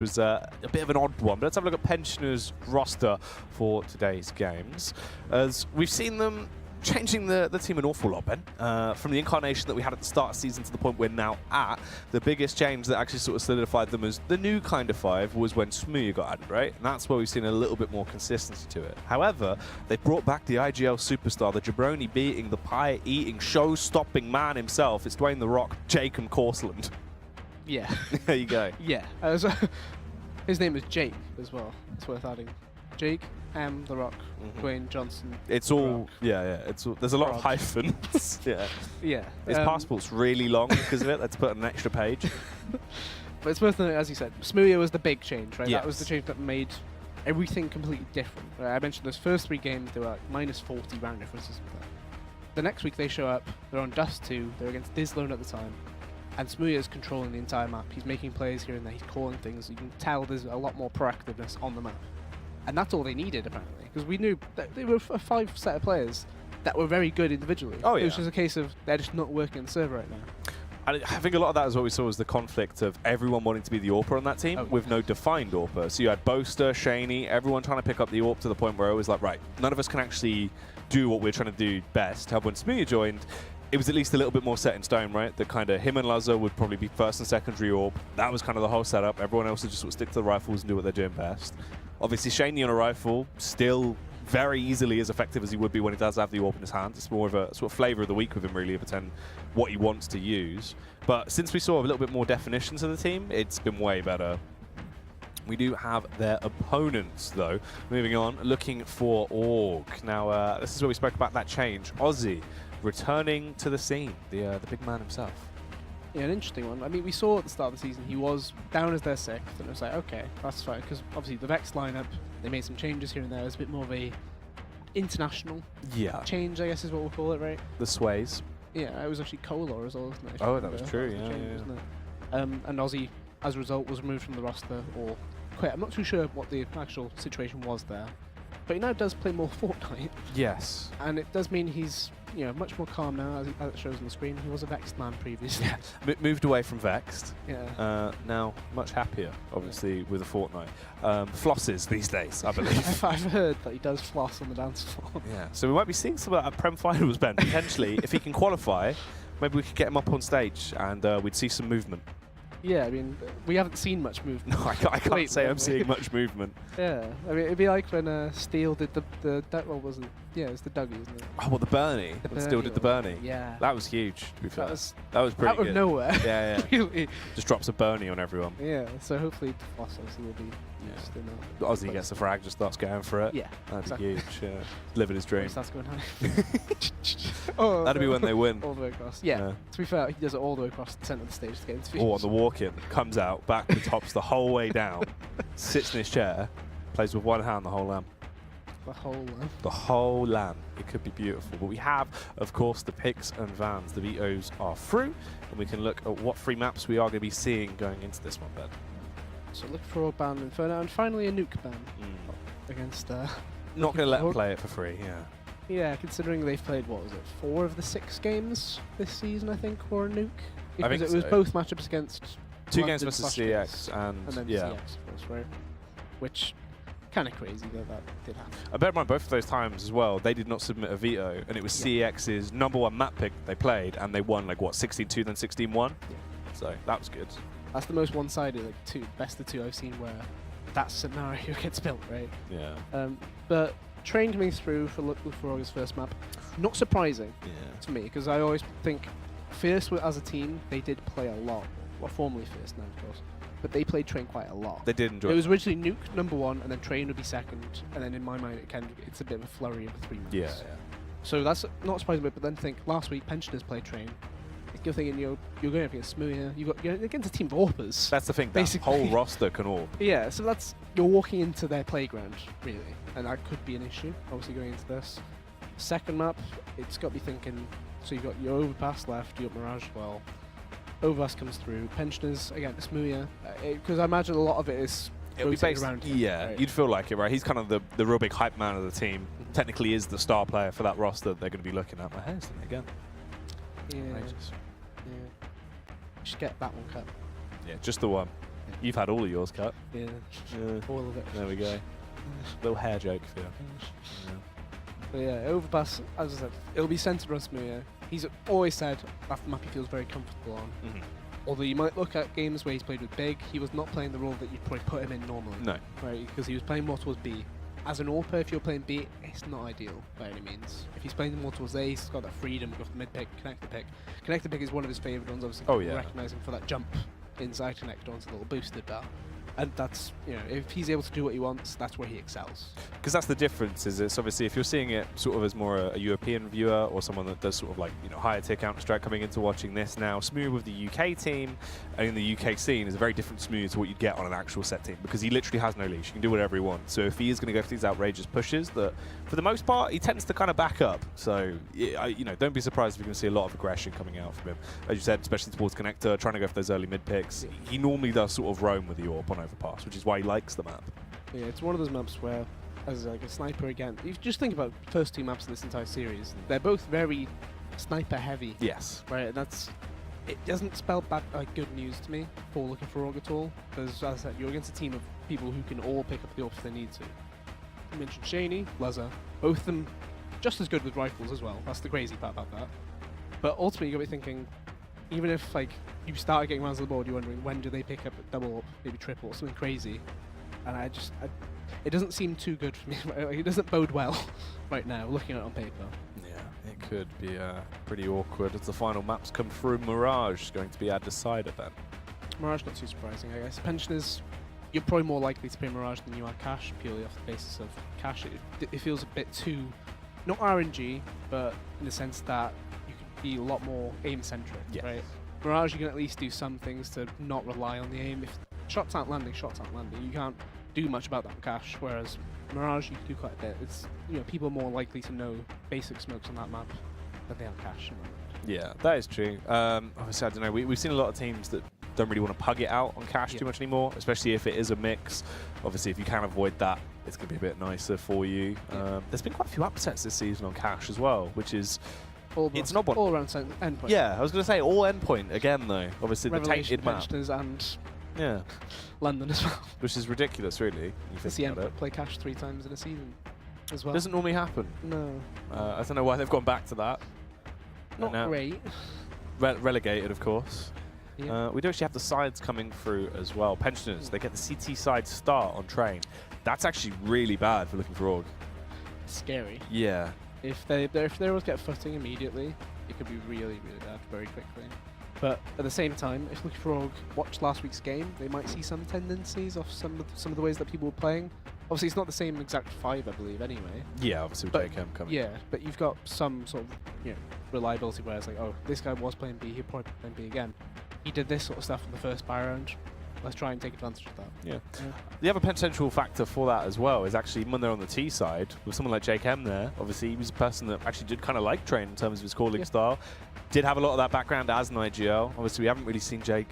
was a bit of an odd one, but let's have a look at Pensioners' roster for today's games. As we've seen them changing the team an awful lot, Ben. From the incarnation that we had at the start of the season to the point we're now at, the biggest change that actually sort of solidified them as the new kind of five was when Smooya got added, right? And that's where we've seen a little bit more consistency to it. However, they brought back the IGL superstar, the jabroni beating, the pie-eating, show-stopping man himself. It's Dwayne "The Rock" Jacob Corsland. Yeah. There you go. Yeah. His name is Jake as well. It's worth adding. Jake, The Rock, Dwayne Johnson. It's all, yeah. It's all, there's a lot of hyphens. Yeah. Yeah. His passport's really long because of it. Let's put an extra page. But it's worth noting, as you said, Smooya was the big change, right? Yes. That was the change that made everything completely different. Right? I mentioned those first 3 games, they were like -40 round differences. The next week they show up, they're on Dust 2, they're against Dislone at the time. And Smooya is controlling the entire map. He's making plays here and there, he's calling things. You can tell there's a lot more proactiveness on the map. And that's all they needed, apparently. Because we knew that they were a 5 set of players that were very good individually. Oh, yeah. It was just a case of they're just not working on the server right now. I think a lot of that is what we saw was the conflict of everyone wanting to be the AWPer on that team with no defined AWPer. So you had Boaster, Shaney, everyone trying to pick up the AWP to the point where it was like, right, none of us can actually do what we're trying to do best. However, when Smooya joined, it was at least a little bit more set in stone, right? The kind of him and Lazza would probably be first and secondary AWP. That was kind of the whole setup. Everyone else would just sort of stick to the rifles and do what they're doing best. Obviously, Shaney on a rifle, still very easily as effective as he would be when he does have the AWP in his hand. It's more of a sort of flavour of the week with him, really, of what he wants to use. But since we saw a little bit more definition to the team, it's been way better. We do have their opponents, though. Moving on, looking for Aug. Now, this is where we spoke about that change. Ozzy returning to the scene, the big man himself. Yeah, an interesting one. I mean, we saw at the start of the season he was down as their 6th, and it was like, okay, that's fine, because obviously the Vex lineup, they made some changes here and there. It was a bit more of a international change, I guess is what we'll call it, right? The sways. Yeah, it was actually Kolar as well, wasn't it? Oh, that was true, yeah. Wasn't it? And Ozzy, as a result, was removed from the roster or quit. I'm not too sure what the actual situation was there, but he now does play more Fortnite. Yes. And it does mean he's, you know, much more calm now, as it shows on the screen. He was a Vexed man previously. Yeah. Moved away from Vexed. Yeah. Now much happier, obviously, with a Fortnite. Flosses these days, I believe. I've heard that he does floss on the dance floor. Yeah. So we might be seeing some of that at Prem Finals, Ben, potentially. If he can qualify, maybe we could get him up on stage and we'd see some movement. Yeah, I mean, we haven't seen much movement. No, I can't say I'm seeing much movement. Yeah, I mean, it'd be like when Steel did what was it? Yeah, it was the Dougie, isn't it? Oh, well, the Bernie. When Steel did the Bernie. Yeah. That was huge, to be fair. That was pretty out good. Of nowhere. Yeah, yeah. Really. Just drops a Bernie on everyone. Yeah, so hopefully Floss obviously will be used in that. Ozzy gets the frag, just starts going for it. Yeah. That'd be huge. Yeah. Living his dream. Starts going high. That'd be when they win. All the way across. Yeah. To be fair, he does it all the way across the centre of the stage to get interviewed. Or on the walk-in, comes out, back and tops the whole way down, sits in his chair, plays with one hand the whole LAN. The whole LAN? The whole LAN. It could be beautiful. But we have, of course, the picks and vans. The vetoes are through, and we can look at what free maps we are going to be seeing going into this one, Ben. So look for a ban Inferno, and finally a nuke ban against... Not going to let them play it for free, yeah. Yeah, considering they've played, what was it, 4 of the 6 games this season, I think, were a nuke? Because it was both matchups against 2 games versus CX, and then yeah. CX, of course, right? Which, kind of crazy that did happen. I bear in mind both of those times as well, they did not submit a veto, and it was CX's #1 map pick they played, and they won, like, what, 16-2, then 16-1? Yeah. So, that was good. That's the most one-sided, like, best of 2 I've seen where that scenario gets built, right? Yeah. But Train coming through for August first map, not surprising to me, because I always think Fierce as a team, they did play a lot. Well, formerly Fierce now, of course. But they played Train quite a lot. They did enjoy it. It was originally Nuke #1, and then Train would be 2nd, and then in my mind it's a bit of a flurry of 3 maps. Yeah. So that's not surprising, but then think last week Pensioners played Train. You're thinking you're going up against Smooya, you're against a team of AWPers. That's the thing, basically. That whole roster can AWP. Yeah, so you're walking into their playground, really, and that could be an issue, obviously, going into this. Second map, it's got to be thinking, so you've got your Overpass left, you've got Mirage as well. Overpass comes through, Pensioners against Smooya, because I imagine a lot of it is It'll be based around him, right? You'd feel like it, right? He's kind of the real big hype man of the team. Technically is the star player for that roster they're going to be looking at. My hair's in it again. Yeah. Yeah. Just get that one cut. Yeah, just the one. You've had all of yours cut. Yeah, all of it. There we go. Little hair joke for you. Yeah. But yeah, overpass, as I said, it'll be centered around Smooya. He's always said that's the map he feels very comfortable on. Although you might look at games where he's played with Big, he was not playing the role that you'd probably put him in normally. No. Right, because he was playing more towards B. As an AWPer, if you're playing B, it's not ideal by any means. If he's playing more towards A, he's got that freedom, go for the mid pick, connect the pick. Connect the pick is one of his favourite ones, obviously. Oh, yeah. Recognise him for that jump inside connect onto the little boosted bar. And that's, you know, if he's able to do what he wants, that's where he excels. Because that's the difference, is it's obviously if you're seeing it sort of as more a European viewer or someone that does sort of like, you know, higher tier Counter-Strike coming into watching this now, Smooth with the UK team and in the UK scene is a very different Smooth to what you'd get on an actual set team because he literally has no leash. He can do whatever he wants. So if he is going to go for these outrageous pushes that, for the most part, he tends to kind of back up. So, you know, don't be surprised if you're going to see a lot of aggression coming out from him. As you said, especially towards Connector, trying to go for those early mid picks. He normally does sort of roam with the AWP on overpass, which is why he likes the map. Yeah, it's one of those maps where, as like a sniper again, you just think about the first two maps in this entire series. They're both very sniper heavy. Yes. Right, and it doesn't spell bad, like good news to me for looking for AUG at all. Because as I said, you're against a team of people who can all pick up the AWP if they need to. You mentioned Shaney, Lazar, both of them just as good with rifles as well. That's the crazy part about that. But ultimately, you got to be thinking, even if like you started getting rounds of the board, you're wondering when do they pick up a double, maybe triple, or something crazy. And it doesn't seem too good for me. It doesn't bode well right now, looking at it on paper. Yeah, it could be pretty awkward as the final maps come through. Mirage is going to be our decider then. Mirage, not too surprising, I guess. Pensioners, you're probably more likely to play Mirage than you are Cash, purely off the basis of Cash. It feels a bit too, not RNG, but in the sense that you can be a lot more aim-centric, right? Mirage, you can at least do some things to not rely on the aim. If shots aren't landing, shots aren't landing. You can't do much about that on Cash, whereas Mirage, you can do quite a bit. It's, you know, people are more likely to know basic smokes on that map than they are Cash. Yeah, that is true. Obviously, I don't know. We've seen a lot of teams that don't really want to pug it out on Cash too much anymore, especially if it is a mix. Obviously, if you can avoid that, it's going to be a bit nicer for you. There's been quite a few upsets this season on Cash as well, which is... It's not all around endpoint. Yeah, I was going to say all endpoint again, though. Obviously, the tainted map. And London as well. Which is ridiculous, really. You see endpoint play Cash 3 times in a season as well. Doesn't normally happen. No. I don't know why they've gone back to that. Not great. Relegated, of course. Yeah. We do actually have the sides coming through as well. Pensioners, they get the CT side start on train. That's actually really bad for looking for AUG. Scary. Yeah. If they always get footing immediately, it could be really, really bad very quickly. But at the same time, if looking for AUG watch last week's game, they might see some tendencies off some of the ways that people were playing. Obviously, it's not the same exact 5, I believe, anyway. Yeah, obviously with JKM coming. Yeah, but you've got some sort of, you know, reliability where it's like, oh, this guy was playing B, he'll probably play B again. He did this sort of stuff in the first buy round. Let's try and take advantage of that. Yeah. The other potential factor for that as well is actually when they're on the T side, with someone like Jake M there, obviously he was a person that actually did kind of like Train in terms of his calling style. Did have a lot of that background as an IGL. Obviously we haven't really seen Jake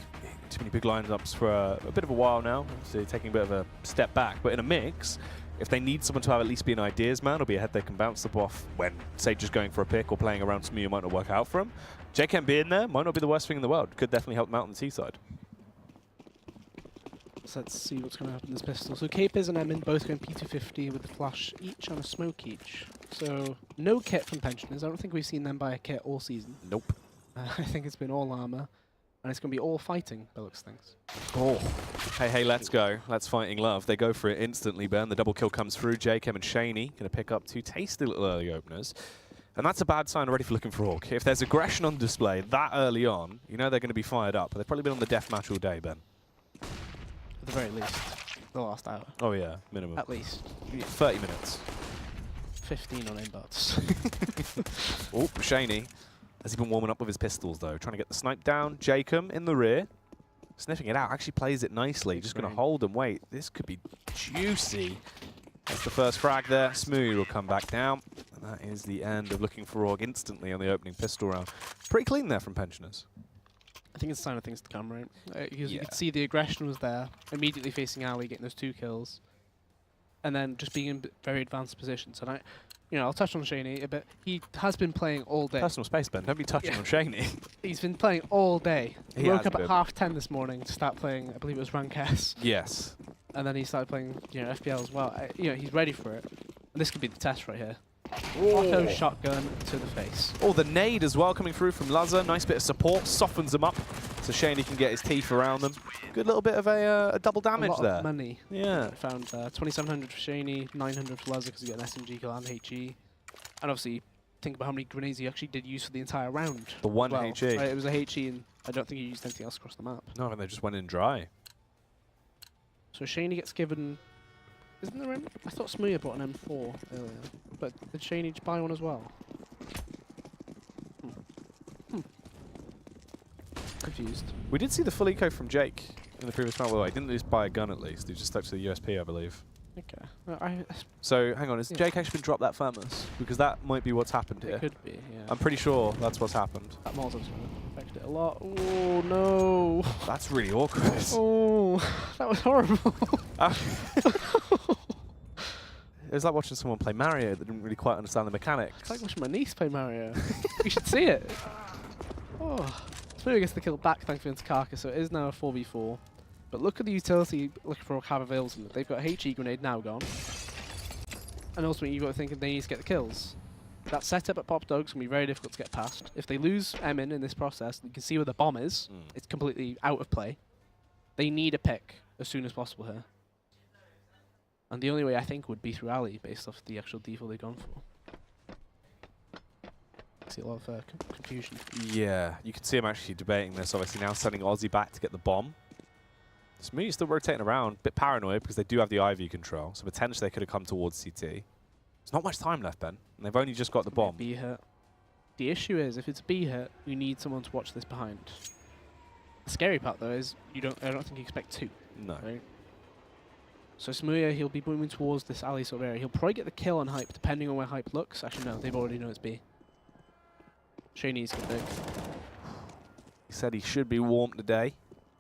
too many big lineups for a bit of a while now, obviously taking a bit of a step back. But in a mix, if they need someone to have at least be an ideas man or be a head they can bounce the off when, say, just going for a pick or playing around Smooth might not work out for him, Jake M being there might not be the worst thing in the world. Could definitely help them out on the T side. So let's see what's going to happen in this pistol. So Capers and Emin both going P250 with the flash each and a smoke each. So no kit from Pensioners. I don't think we've seen them buy a kit all season. Nope. I think it's been all armor. And it's going to be all fighting, by looks things. Oh. Hey, let's go. Let's fighting love. They go for it instantly, Ben. The double kill comes through. JKM and Shaney going to pick up 2 tasty little early openers. And that's a bad sign already for looking for AUG. If there's aggression on display that early on, you know they're going to be fired up. They've probably been on the deathmatch all day, Ben. At the very least, the last hour. Oh yeah, minimum. At least. 30 minutes. 15 on aimbots. Oh, Shaney. Has he been warming up with his pistols though? Trying to get the snipe down. Jacob in the rear. Sniffing it out. Actually plays it nicely. Just going to hold and wait. This could be juicy. That's the first frag there. Smooth will come back down. And that is the end of looking for AUG instantly on the opening pistol round. Pretty clean there from Pensioners. I think it's a sign of things to come, right? Because you could see the aggression was there, immediately facing Ali, getting those 2 kills, and then just being in very advanced positions. And you know, I'll touch on Shaney a bit. He has been playing all day. Personal space, Ben. Don't be touching on Shaney. He's been playing all day. He woke has up at been. 10:30 this morning to start playing, I believe it was Rank S. Yes. And then he started playing, you know, FPL as well. You know, he's ready for it. And this could be the test right here. Auto shotgun to the face. Oh, the nade as well coming through from Lazza. Nice bit of support, softens them up so Shaney can get his teeth around them. Good little bit of a double damage a lot there. Of money. Yeah. I found 2,700 for Shaney, 900 for Lazza because he got an SMG kill and HE. And obviously, think about how many grenades he actually did use for the entire round. The one well. HE. It was a HE, and I don't think he used anything else across the map. No, and they just went in dry. So Shaney gets given... Isn't there an... I thought Smooya bought an M4 earlier. But did Shaney buy one as well? Confused. We did see the full eco from Jake in the previous round. Well, he didn't just buy a gun at least. He just stuck to the USP, I believe. Okay. Well, So, hang on. Has Jake actually been dropped that thermos? Because that might be what's happened here. it could be, yeah. I'm pretty sure that's what's happened. That Molotov's going to affect it a lot. Oh, no. That's really awkward. Oh, that was horrible. It was like watching someone play Mario that didn't really quite understand the mechanics. It's like watching my niece play Mario. You should see it. Oh. Smooya gets the kill back thankfully into Carcass, so it is now a 4v4. But look at the utility looking for have available to them. They've got a HE grenade now gone. And ultimately you've got to think they need to get the kills. That setup at Pop Dog's going to be very difficult to get past. If they lose Emin in this process, you can see where the bomb is. It's completely out of play. They need a pick as soon as possible here. And the only way I think would be through Ali, based off the actual default they've gone for. I see a lot of confusion. Yeah, you can see him actually debating this. Obviously now sending Aussie back to get the bomb. Smooth's still rotating around, bit paranoid because they do have the IV control, so potentially they could have come towards CT. There's not much time left, Ben, and they've only just got the bomb. B hit. The issue is, if it's B hit, you need someone to watch this behind. The scary part though is I don't think you expect two. No. Right? So Smooya, he'll be moving towards this alley sort of area. He'll probably get the kill on Hype, depending on where Hype looks. Actually, no, they've already known it's B. Shaney's good pick. He said he should be warm today.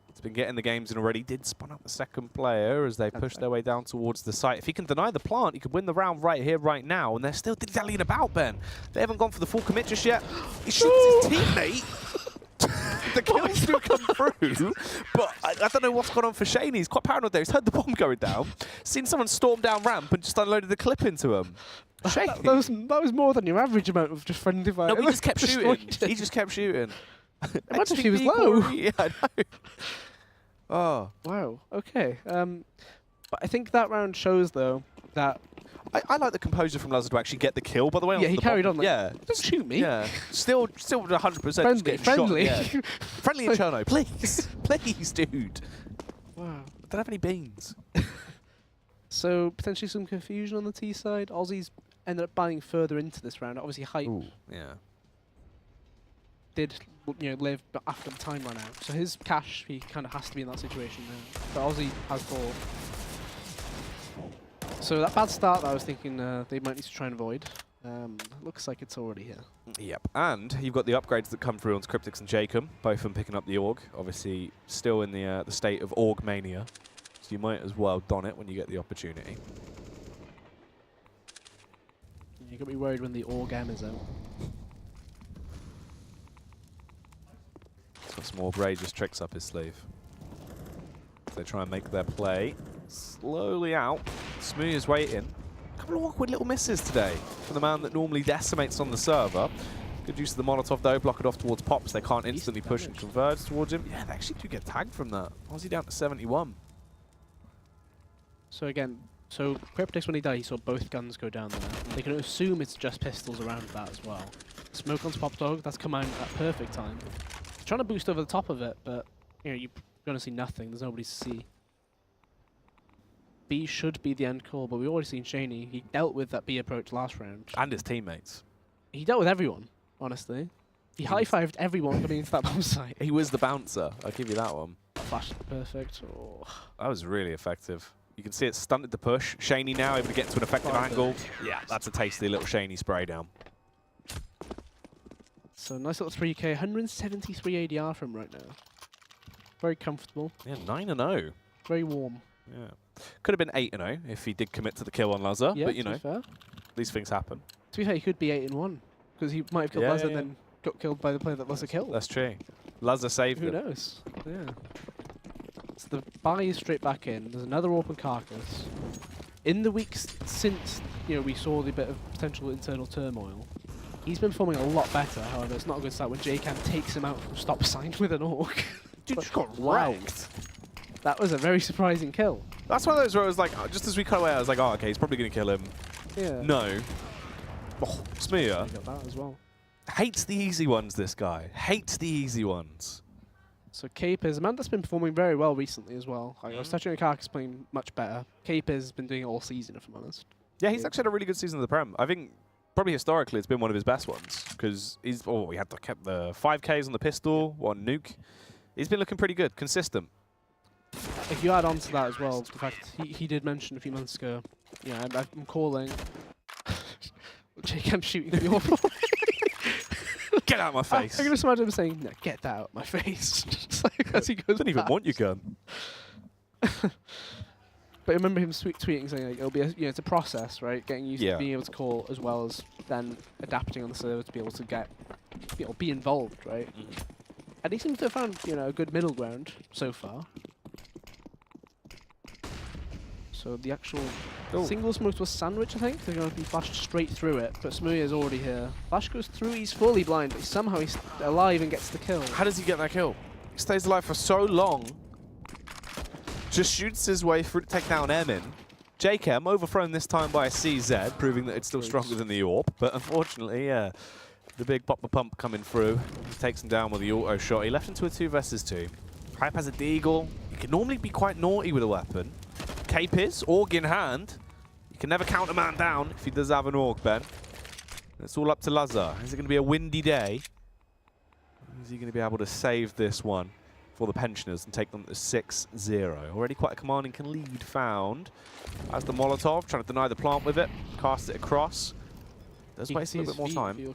He's been getting the games in already. Did spawn out the second player as they push their way down towards the site. If he can deny the plant, he could win the round right here, right now. And they're still dilly-dallying about, Ben. They haven't gone for the full commit just yet. He shoots his teammate. The kills do come through, but I don't know what's gone on for Shaney. He's quite paranoid there. He's heard the bomb going down, seen someone storm down ramp and just unloaded the clip into him. That was more than your average amount of just friendly fire. No, he just kept shooting. He just kept shooting. Imagine if he was low. Yeah, I know. Oh. Wow, okay. But I think that round shows, though, that... I like the composure from Lazza to actually get the kill, by the way. Yeah, he carried on like, yeah. Don't shoot me. Yeah. Still 100% Friendly. Shot, yeah. Friendly and Cherno, please. Please, dude. Wow. I don't have any beans. So, potentially some confusion on the T side. Aussies ended up buying further into this round. Obviously, Hype did live after the time ran out. So his cash, he kind of has to be in that situation now. But Aussie has ball. So that bad start that I was thinking they might need to try and avoid. Looks like it's already here. Yep, and you've got the upgrades that come through on Cryptix and Jacob, both of them picking up the Aug. Obviously, still in the state of Aug mania, so you might as well don it when you get the opportunity. You're gonna be worried when the Aug M is out. He's got some more outrageous tricks up his sleeve. They try and make their play. Slowly out. Smooth is waiting. A couple of awkward little misses today from the man that normally decimates on the server. Good use of the Molotov though, block it off towards Pops. They can't instantly push and converge towards him. Yeah, they actually do get tagged from that. Aussie down to 71. So again, Cryptix when he died, he saw both guns go down there. They can assume it's just pistols around that as well. Smoke onto Pop Dog, that's come out at perfect time. He's trying to boost over the top of it, but you're going to see nothing. There's nobody to see. B should be the end call, but we've already seen Shaney. He dealt with that B approach last round. And his teammates. He dealt with everyone, honestly. He high-fived everyone coming into that bomb site. He was the bouncer. I'll give you that one. Flash perfect. Oh. That was really effective. You can see it stunted the push. Shaney now able to get to an effective angle. Yeah, that's a tasty little Shaney spray down. So nice little 3K. 173 ADR from right now. Very comfortable. Yeah, 9-0. Very warm. Yeah. Could have been 8-0 if he did commit to the kill on Lazza, Yeah, but you know. fair. These things happen. To be fair, he could be 8-1 because he might have killed Lazza and then got killed by the player that Lazza killed. That's true. Lazza saved Who him. knows? Yeah. So the buy is straight back in. There's another open carcass. In the weeks since we saw the bit of potential internal turmoil, he's been performing a lot better. However, it's not a good start when JCam takes him out from stop sign with an Orc. Dude, just got wrecked. That was a very surprising kill. That's one of those where I was like, just as we cut away, I was like, oh, okay, he's probably going to kill him. Yeah. No. Oh, Smear. Got that as well. Hates the easy ones, this guy. Hates the easy ones. So Cape is a man that's been performing very well recently as well. I was touching on Carcass playing much better. Cape has been doing it all season, if I'm honest. Yeah, he's actually had a really good season of the Prem. I think probably historically it's been one of his best ones because he had kept the 5Ks on the pistol, one nuke. He's been looking pretty good, consistent. If you add on to that as well, the fact he did mention a few months ago, I'm calling JCam shooting the awful. Get out of my face. I can just imagine him saying, no, get that out of my face. Just like as he goes Don't even want your gun. But I remember him tweeting saying like, it'll be it's a process, right? Getting used to being able to call as well as then adapting on the server to be able to get be involved, right? And he seems to have found a good middle ground so far. So the actual single smoke to a sandwich, I think. They're going to be flashed straight through it, but Smooya is already here. Flash goes through, he's fully blind, but somehow he's alive and gets the kill. How does he get that kill? He stays alive for so long. Just shoots his way through to take down Emin. JChem overthrown this time by a CZ, proving that it's still stronger than the AWP. But unfortunately, the big pump coming through. He takes him down with the auto shot. He left into a 2 versus 2. Hype has a deagle. He can normally be quite naughty with a weapon. Cape is, Aug in hand. You can never count a man down if he does have an Aug, Ben. It's all up to Lazza. Is it going to be a windy day? Is he going to be able to save this one for the Pensioners and take them to 6-0? Already quite a commanding lead found. As the Molotov, trying to deny the plant with it. Cast it across. Does waste a little bit more time.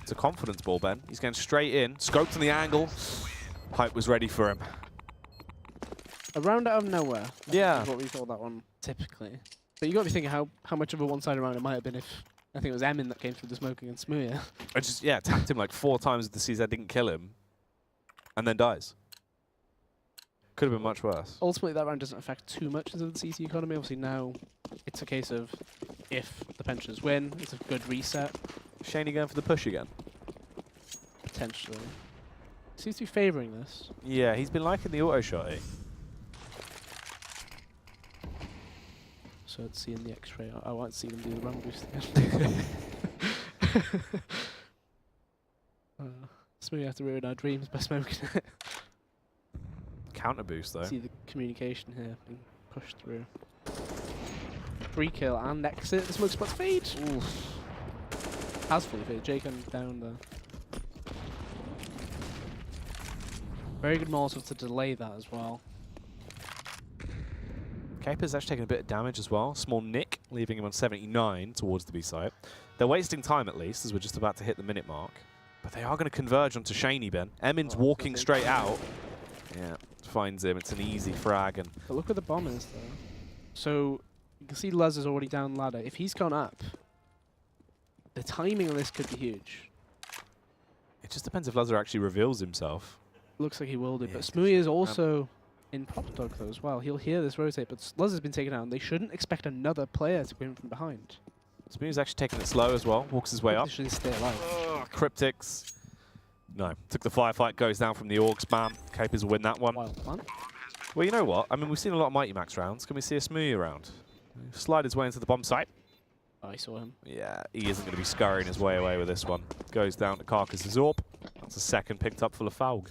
It's a confidence ball, Ben. He's going straight in. Scoped on the angle. Hype was ready for him. A round out of nowhere. That's what we call that one, typically. But you got to be thinking how much of a one-sided round it might have been if I think it was Emin that came through the smoke against Smooya. I just tapped him like 4 times with the CZ, didn't kill him, and then dies. Could have been much worse. Ultimately, that round doesn't affect too much into the CT economy. Obviously, now it's a case of if the Pensioners win, it's a good reset. Shaney going for the push again? Potentially. Seems to be favouring this. Yeah, he's been liking the auto shotty. So let's see in the X-ray. I won't see them do the run boost again. Smoothie have to ruin our dreams by smoking it. Counter boost though. See the communication here being pushed through. Free kill and exit. The smoke spot's fade. Oof. Has fully faded. Jacob down there. Very good Molotov to delay that as well. Caper's actually taking a bit of damage as well. Small nick, leaving him on 79 towards the B site. They're wasting time at least, as we're just about to hit the minute mark. But they are going to converge onto Shaney, Ben. Emin's walking straight out. Yeah, finds him. It's an easy frag. And but look where the bomb is, though. So you can see Luz is already down ladder. If he's gone up, the timing on this could be huge. It just depends if Lazar actually reveals himself. Looks like he will do, but Smoothie is also in Pop Dog though as well. He'll hear this rotate, but Luz has been taken out, and they shouldn't expect another player to go in from behind. Smoothie's actually taking it slow as well. Walks his way up. Should stay alive. Cryptics. No. Took the firefight, goes down from the Org spam. Capers will win that one. Wild man. Well, you know what? I mean, we've seen a lot of Mighty Max rounds. Can we see a Smoothie round? Slide his way into the bomb site. Oh, I saw him. Yeah, he isn't going to be scurrying his way away with this one. Goes down to Carcass's AWP. That's a second picked up full of Falg.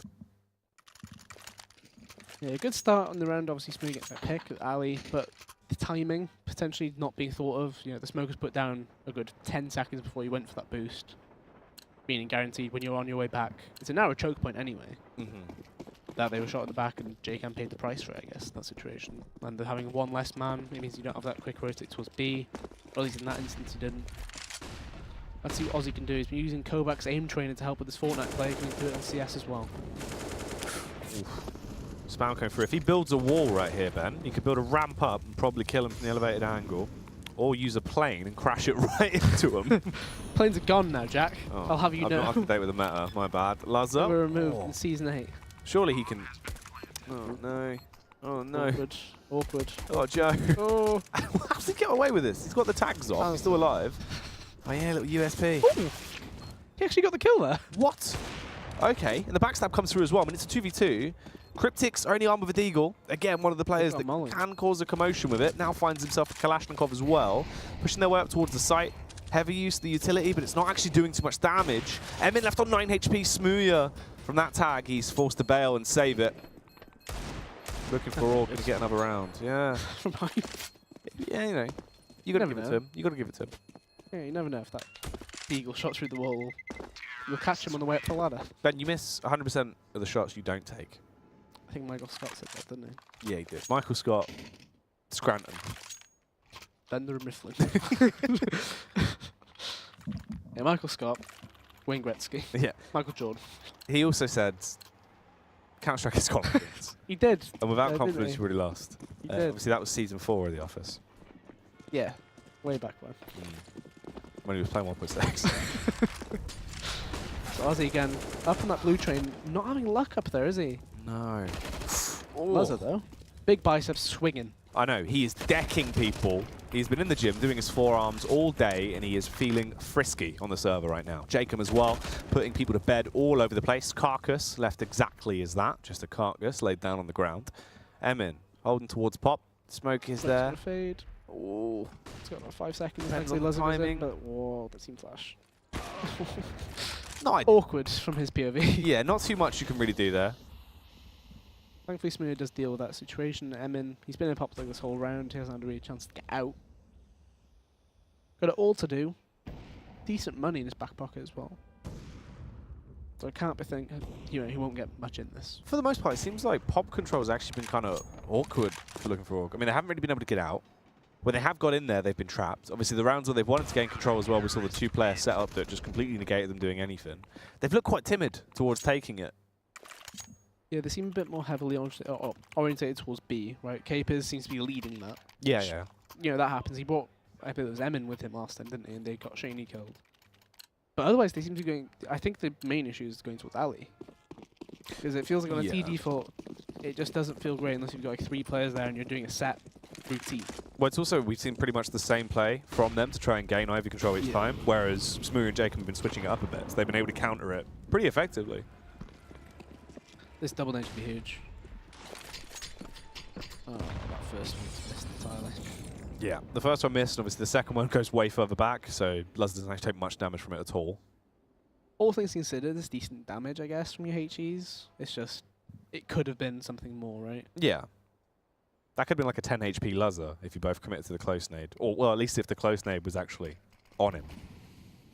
Yeah, good start on the round. Obviously, Smoothie gets that pick at Ali, but the timing potentially not being thought of. You know, the smoke was put down a good 10 seconds before you went for that boost. Meaning guaranteed when you're on your way back. It's a narrow choke point anyway. That they were shot at the back and JCam paid the price for it, I guess, in that situation. And having one less man, it means you don't have that quick rotate towards B. Or at least in that instance you didn't. Let's see what Ozzy can do. He's been using Kovac's aim trainer to help with this Fortnite play. Can do it on CS as well. Spam going through. If he builds a wall right here, Ben, he could build a ramp up and probably kill him from the elevated angle. Or use a plane and crash it right into them. Planes are gone now, Jack. Oh, I'll have you I'm know. not up to date with the meta, my bad. Lazza. They were removed in Season 8. Surely he can... Oh, no. Oh, no. Awkward. Awkward. Oh, Joe. Oh. How does he get away with this? He's got the tags off. He's still alive. Oh, yeah, little USP. Ooh. He actually got the kill there. What? Okay, and the backstab comes through as well. I mean, it's a 2v2. Cryptic's only armed with a deagle. Again, one of the players that can cause a commotion with it. Now finds himself a Kalashnikov as well. Pushing their way up towards the site. Heavy use of the utility, but it's not actually doing too much damage. Emin left on 9 HP. Smooya from that tag. He's forced to bail and save it. Looking for Aug to get another round. Yeah. Yeah, you know. You got to give it to him. You got to give it to him. Yeah, you never know if that eagle shot through the wall. You'll catch him on the way up the ladder. Ben, you miss 100% of the shots you don't take. I think Michael Scott said that, didn't he? Yeah, he did. Michael Scott, Scranton. Bender and Mifflin. Yeah, Michael Scott, Wayne Gretzky, Yeah. Michael Jordan. He also said, Counter-Strike is confidence. He did. And without confidence, you really lost. He did. Obviously, that was season 4 of The Office. Yeah, way back when. When he was playing 1.6. So Ozzy again, up on that blue train, not having luck up there, is he? No. Lazza though. Big biceps swinging. I know, he is decking people. He's been in the gym doing his forearms all day, and he is feeling frisky on the server right now. Jacob as well, putting people to bed all over the place. Carcass left exactly as that, just a carcass laid down on the ground. Emin holding towards Pop. Smoke is there. Fade. Oh, it's got about 5 seconds. Depends Actually, on the Lazza timing. but whoa, that seemed flash. not Awkward from his POV. yeah, not too much you can really do there. Thankfully, Smooya does deal with that situation. Emin, he's been in pop like this whole round. He hasn't had a really chance to get out. Got it all to do. Decent money in his back pocket as well. So I can't be thinking, you know, he won't get much in this. For the most part, it seems like pop control's actually been kind of awkward for looking for Aug. I mean, they haven't really been able to get out. When they have got in there, they've been trapped. Obviously, the rounds where they've wanted to gain control as well, we saw the 2-player setup that just completely negated them doing anything. They've looked quite timid towards taking it. Yeah, they seem a bit more heavily orientated towards B, right? Capers seems to be leading that. Yeah, which, yeah. You know, that happens. He brought, I think it was Emin with him last time, didn't he? And they got Shaney killed. But otherwise, they seem to be going... I think the main issue is going towards Ali. Because it feels like on a T default, it just doesn't feel great unless you've got like 3 players there and you're doing a set routine. Well, it's also, we've seen pretty much the same play from them to try and gain Ivy control each time, whereas Smooya and Jacob have been switching it up a bit, so they've been able to counter it pretty effectively. This double nade should be huge. Oh, that first one missed entirely. Yeah, the first one missed, and obviously the second one goes way further back, so Luz doesn't actually take much damage from it at all. All things considered, it's decent damage, I guess, from your HEs. It's just, it could have been something more, right? Yeah. That could have been like a 10 HP Luzzer if you both committed to the close nade. Or, well, at least if the close nade was actually on him.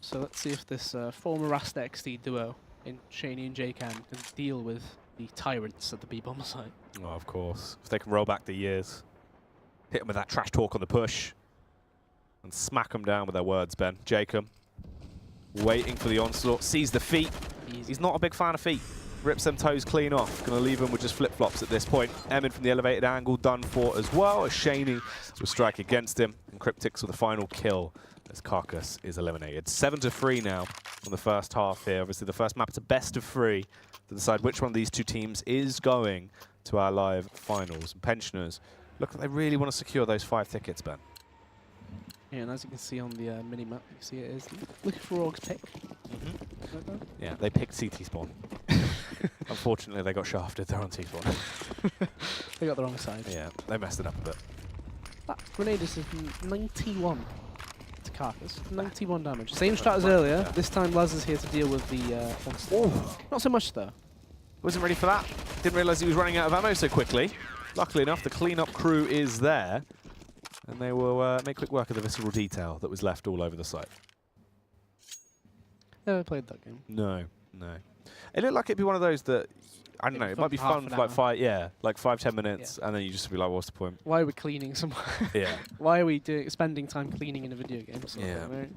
So let's see if this former Rasta XD duo in Shaney and J can deal with the tyrants at the B-bomb site. Oh, of course. If they can roll back the years. Hit them with that trash talk on the push. And smack them down with their words, Ben. Jacob, waiting for the onslaught. Sees the feet. Easy. He's not a big fan of feet. Rips them toes clean off. Going to leave him with just flip-flops at this point. Emin from the elevated angle done for as well. As Shaney will strike against him. And Cryptics with the final kill as Carcass is eliminated. 7-3 now on the first half here. Obviously the first map, it's a best of 3 to decide which one of these two teams is going to our live finals. And Pensioners look like they really want to secure those 5 tickets, Ben. Yeah, and as you can see on the mini-map, you see it is looking for Aug's pick. Yeah, they picked CT spawn. Unfortunately, they got shafted. They're on T-spawn. They got the wrong side. Yeah, they messed it up a bit. That grenade is 91 to Carcass. 91 damage. Same strat as earlier. Yeah. This time Laz is here to deal with the onslaught. Not so much though. Wasn't ready for that. Didn't realise he was running out of ammo so quickly. Luckily enough, the clean-up crew is there. And they will make quick work of the visceral detail that was left all over the site. Never played that game. No, no. It looked like it'd be one of those that, I don't know, it might be fun for like 5-10 minutes, and then you just be like, what's the point? Why are we cleaning somewhere? Yeah. Why are we spending time cleaning in a video game? Yeah. Right?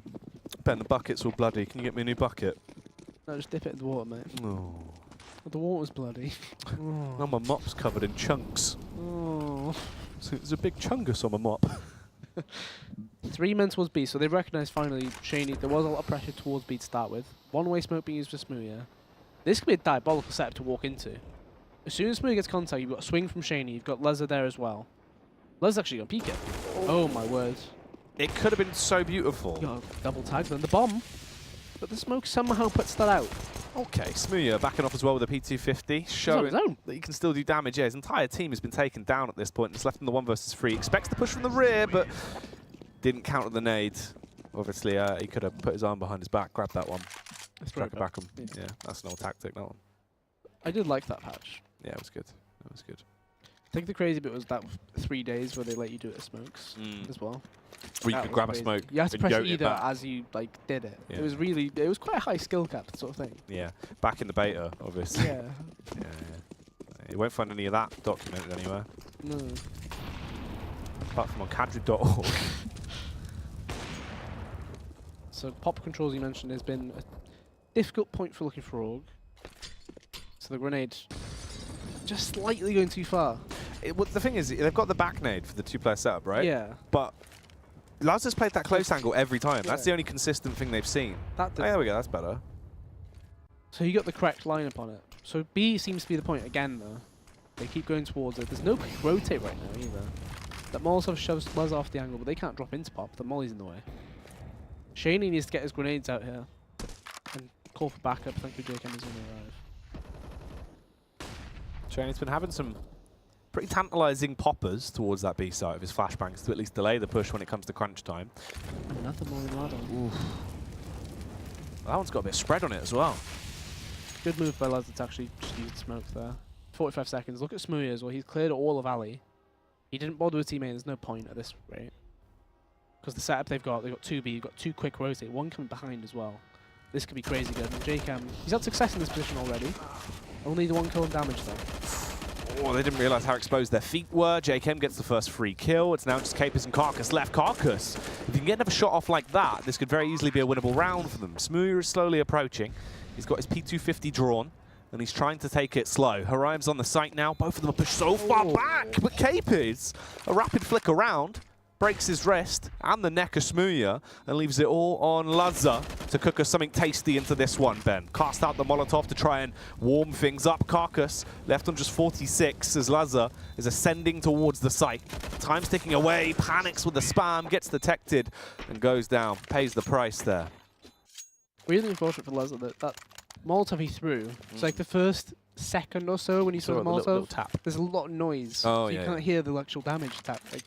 Ben, the bucket's all bloody. Can you get me a new bucket? No, just dip it in the water, mate. Oh. Oh, the water's bloody. Now my mop's covered in chunks. Oh. So there's a big chungus on my mop. 3 men towards B, so they recognise finally Shaney. There was a lot of pressure towards B to start with. One-way smoke being used for Smooya. This could be a diabolical setup to walk into. As soon as Smooya gets contact, you've got a swing from Shaney. You've got Lezza there as well. Lezza's actually going to peek it. Oh my word. It could have been so beautiful. Double tag, then the bomb. But the smoke somehow puts that out. Okay, Smooya backing off as well with a P250, showing that he can still do damage. Yeah, his entire team has been taken down at this point. It's left him the 1 versus 3. Expects to push from the rear, but didn't counter the nade. Obviously, he could have put his arm behind his back, grabbed that one. Strike back him. Yeah, that's an old tactic, that one. I did like that patch. Yeah, it was good. It was good. I think the crazy bit was that 3 days where they let you do it at smokes as well. Where you could grab a smoke. You had to press either as you did it. Yeah. It was quite a high skill cap sort of thing. Yeah, back in the beta, obviously. Yeah. Yeah. You won't find any of that documented anywhere. No. Apart from on cadre.org. So pop controls you mentioned has been a difficult point for looking for Aug. So the grenade just slightly going too far. Well, the thing is, they've got the back nade for the 2-player setup, right? Yeah. But Laz has played that close angle every time. That's the only consistent thing they've seen. Oh, there we go. That's better. So you got the correct lineup on it. So B seems to be the point again, though. They keep going towards it. There's no quick rotate right now either. That Molotov shoves Laz off the angle, but they can't drop into pop. The molly's in the way. Shaney needs to get his grenades out here and call for backup. Thankfully, JKM is going to arrive. Shaney's been having some pretty tantalising poppers towards that B site of his flashbangs to at least delay the push when it comes to crunch time. Another molly ladder. That one's got a bit of spread on it as well. Good move by Laz to actually just use smoke there. 45 seconds. Look at Smooya as well. He's cleared all of alley. He didn't bother with teammate. There's no point at this rate. Because the setup they've got 2B, you've got 2 quick rotate, 1 coming behind as well. This could be crazy good. And JKM, he's had success in this position already. Only the 1 kill and damage though. Oh, they didn't realise how exposed their feet were. JKM gets the first free kill. It's now just Capers and Carcass left. Carcass, if you can get another shot off like that, this could very easily be a winnable round for them. Smooya is slowly approaching. He's got his P250 drawn, and he's trying to take it slow. Haraim's on the site now. Both of them are pushed so far back, but Capers, a rapid flick around, breaks his wrist and the neck of Smooya and leaves it all on Lezza to cook us something tasty into this one, Ben. Cast out the Molotov to try and warm things up. Carcass left on just 46 as Lezza is ascending towards the site. Time's ticking away, panics with the spam, gets detected and goes down. Pays the price there. Really unfortunate for Lezza that Molotov he threw. It's like the first second or so when you saw the Molotov, little tap. There's a lot of noise. Oh, so you can't hear the actual damage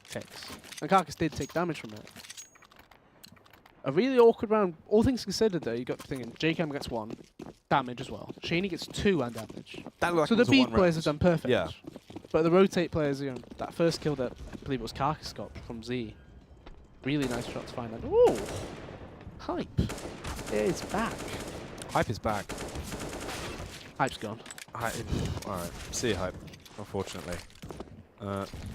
ticks. And Carcass did take damage from it. A really awkward round. All things considered, though, you got thinking JKM gets 1 damage as well. Shaney gets 2 and damage. So the B players have done perfect. Yeah. But the rotate players, that first kill that I believe it was Carcass got from Z. Really nice shot to find out. Ooh, hype. It's back. Hype is back. Hype's gone. Alright, see you, Hype, unfortunately.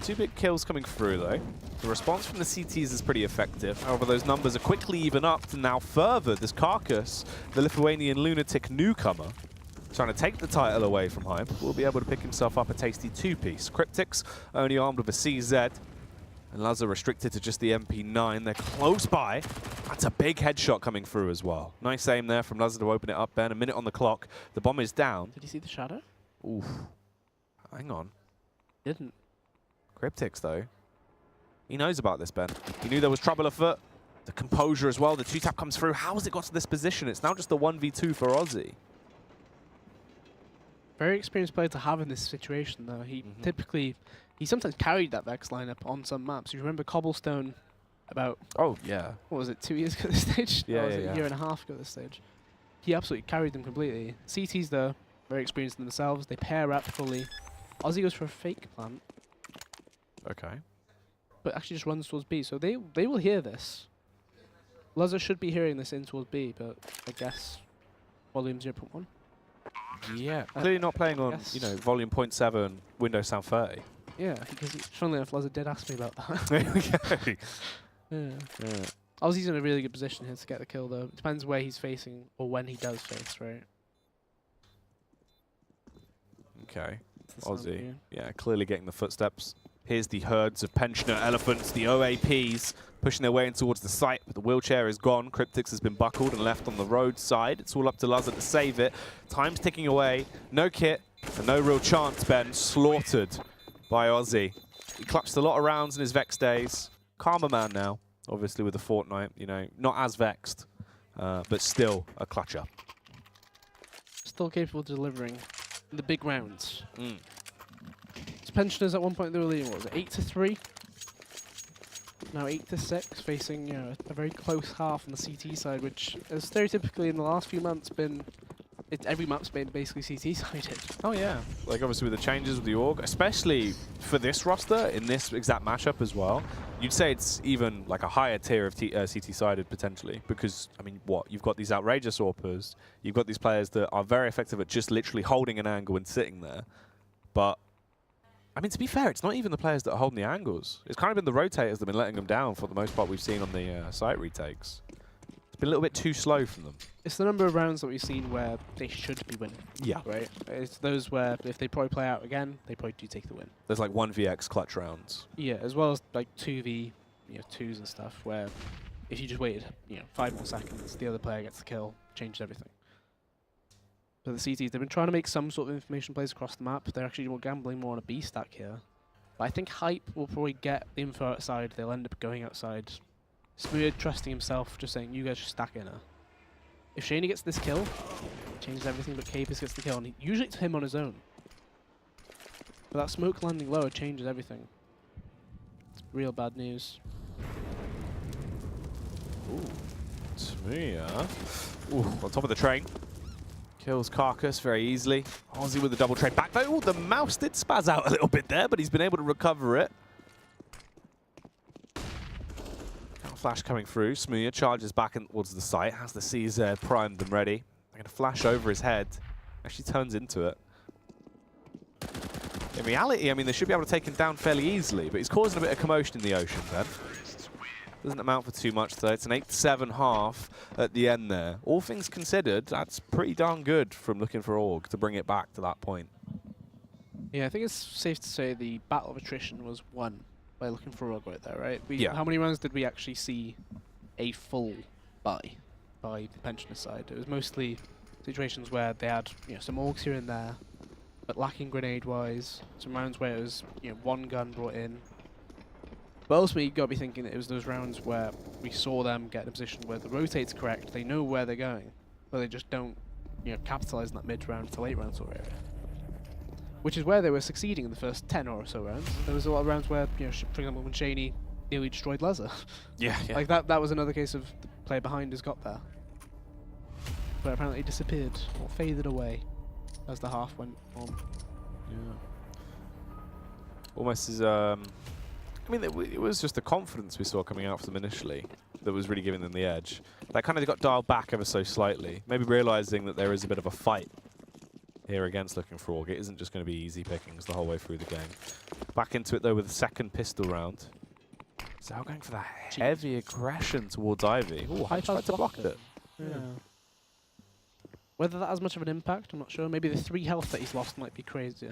2 big kills coming through, though. The response from the CTs is pretty effective. However, those numbers are quickly even up to now further. This Carcass, the Lithuanian lunatic newcomer, trying to take the title away from Hype, will be able to pick himself up a tasty 2-piece. Cryptics only armed with a CZ. And Lezza restricted to just the MP9. They're close by. That's a big headshot coming through as well. Nice aim there from Lezza to open it up, Ben. A minute on the clock. The bomb is down. Did you see the shadow? Oof. Hang on. Didn't. Cryptics, though. He knows about this, Ben. He knew there was trouble afoot. The composure as well. The 2-tap comes through. How has it got to this position? It's now just a 1v2 for Aussie. Very experienced player to have in this situation, though. He he sometimes carried that Vex lineup on some maps. You remember Cobblestone about, what was it, 2 years ago at this stage? Yeah, a year and a half ago at this stage. He absolutely carried them completely. CTs, though, very experienced in themselves. They pair up fully. Aussie goes for a fake plant. Okay. But actually just runs towards B, so they will hear this. Lezza should be hearing this in towards B, but I guess volume 0.1. Yeah, clearly not playing on, volume 0.7, Windows Sound 30. Yeah, because funnily enough, Lezza did ask me about that. There we go. Yeah. Aussie's in a really good position here to get the kill, though. It depends where he's facing, or when he does face, right? Okay. Aussie, clearly getting the footsteps. Here's the herds of pensioner elephants, the OAPs, pushing their way in towards the site, but the wheelchair is gone. Cryptix has been buckled and left on the roadside. It's all up to Lazar to save it. Time's ticking away. No kit and no real chance, Ben. Slaughtered by Aussie. He clutched a lot of rounds in his Vex days. Calmer man now, obviously with the Fortnite, you know, not as vexed, but still a clutcher. Still capable of delivering in the big rounds. His pensioners at one point they were leading, what was it, 8-3? Now 8-6, facing, you know, a very close half on the CT side, which has stereotypically in the last few months been, every map's been basically CT sided. Oh yeah, like obviously with the changes with the org, especially for this roster in this exact matchup as well, you'd say it's even like a higher tier of CT sided potentially, because I mean, what you've got these outrageous AWPers, you've got these players that are very effective at just literally holding an angle and sitting there, but I mean, to be fair, it's not even the players that are holding the angles. It's kind of been the rotators that have been letting them down for the most part we've seen on the site retakes. It's been a little bit too slow from them. It's the number of rounds that we've seen where they should be winning. Yeah. Right? It's those where if they probably play out again, they probably do take the win. There's like 1vx clutch rounds. Yeah, as well as like 2v, you know, 2s and stuff, where if you just waited, you know, 5 more seconds, the other player gets the kill, changes everything. But the CTs, they've been trying to make some sort of information plays across the map. They're actually more gambling more on a B stack here. But I think Hype will probably get the info outside. They'll end up going outside. Smeared trusting himself, just saying, you guys just stack in her. If Shaney gets this kill, it changes everything, but Capus gets the kill. And usually it's him on his own. But that smoke landing lower changes everything. It's real bad news. Ooh, Smia. Ooh, on top of the train. Kills Carcass very easily. Aussie with the double trade back though. Ooh, the mouse did spaz out a little bit there, but he's been able to recover it. Flash coming through. Smooya charges back in towards the site. Has the CZ primed and ready. They're going to flash over his head. Actually turns into it. In reality, I mean, they should be able to take him down fairly easily, but he's causing a bit of commotion in the ocean then. Doesn't amount for too much though. It's an 8-7 half at the end there. All things considered, that's pretty darn good from looking for Org to bring it back to that point. Yeah, I think it's safe to say the battle of attrition was won by looking for Org right there, right? Yeah. How many rounds did we actually see a full by the pensioner side? It was mostly situations where they had, you know, some Orgs here and there, but lacking grenade-wise. Some rounds where it was, you know, one gun brought in. But ultimately, you've got to be thinking that it was those rounds where we saw them get in a position where the rotate's correct, they know where they're going, but they just don't, you know, capitalize on that mid-round to late round sort of area. Which is where they were succeeding in the first 10 or so rounds. There was a lot of rounds where, you know, for example, when Shaney nearly destroyed Lazar. Yeah. Like that was another case of the player behind has got there. But apparently disappeared or faded away as the half went on. Yeah. Almost as I mean, it was just the confidence we saw coming out from them initially that was really giving them the edge. That kind of got dialed back ever so slightly, maybe realizing that there is a bit of a fight here against looking for Org. It isn't just going to be easy pickings the whole way through the game. Back into it though with the second pistol round. So going for that heavy aggression towards Ivy. Ooh, I tried to block it. Yeah. Whether that has much of an impact, I'm not sure. Maybe the 3 health that he's lost might be crazier.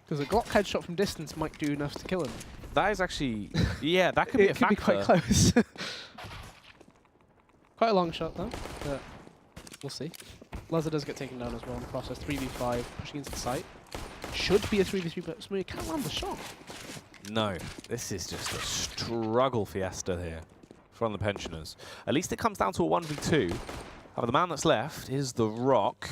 Because a Glock headshot from distance might do enough to kill him. That is actually, yeah, that could be a factor. It could be quite close. Quite a long shot though, but we'll see. Lazar does get taken down as well in the process. 3v5, pushing into the site. Should be a 3v3, but Smooya can't land the shot. No, this is just a struggle fiesta here from the pensioners. At least it comes down to a 1v2. However, the man that's left is the Rock.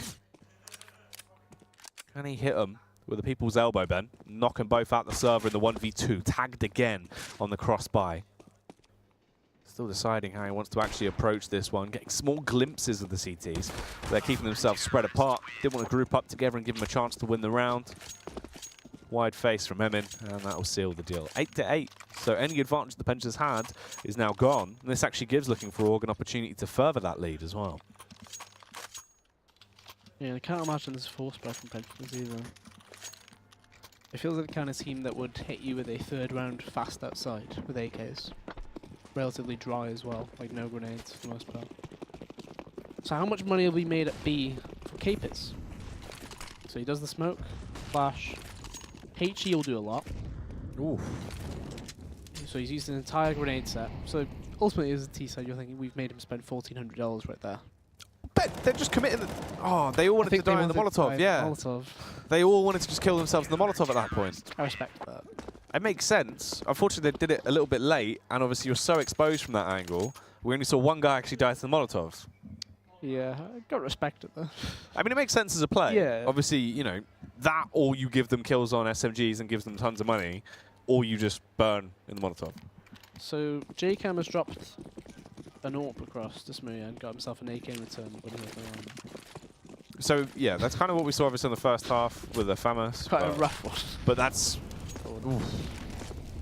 Can he hit him with the people's elbow, Ben? Knock them both out the server in the 1v2. Tagged again on the cross-by. Still deciding how he wants to actually approach this one. Getting small glimpses of the CTs. They're keeping themselves spread apart. Didn't want to group up together and give them a chance to win the round. Wide face from Emin, and that will seal the deal. 8-8. So any advantage the pensioners had is now gone. And this actually gives looking for Org an opportunity to further that lead as well. Yeah, I can't imagine this force by from pensioners either. It feels like the kind of team that would hit you with a 3rd round fast outside with AKs. Relatively dry as well, like no grenades for the most part. So how much money will be made at B for Capus? So he does the smoke, flash. HE will do a lot. Ooh. He's So he's used an entire grenade set. So ultimately, as a T side, you're thinking we've made him spend $1,400 right there. But they're just committing. Oh, they all wanted to die in the Molotov. Yeah, Molotov. they all wanted to just kill themselves in the Molotov at that point. I respect that. It makes sense. Unfortunately, they did it a little bit late, and obviously you're so exposed from that angle. We only saw one guy actually die to the Molotovs. Yeah, I got to respect it though. I mean, it makes sense as a play. Yeah. Obviously, you know, that or you give them kills on SMGs and gives them tons of money, or you just burn in the Molotov. So JCam has dropped an AWP across to Smooya and got himself an AK in return when he hit the line. So, yeah, that's kind of what we saw obviously in the first half with the FAMAS. Quite a rough one. But that's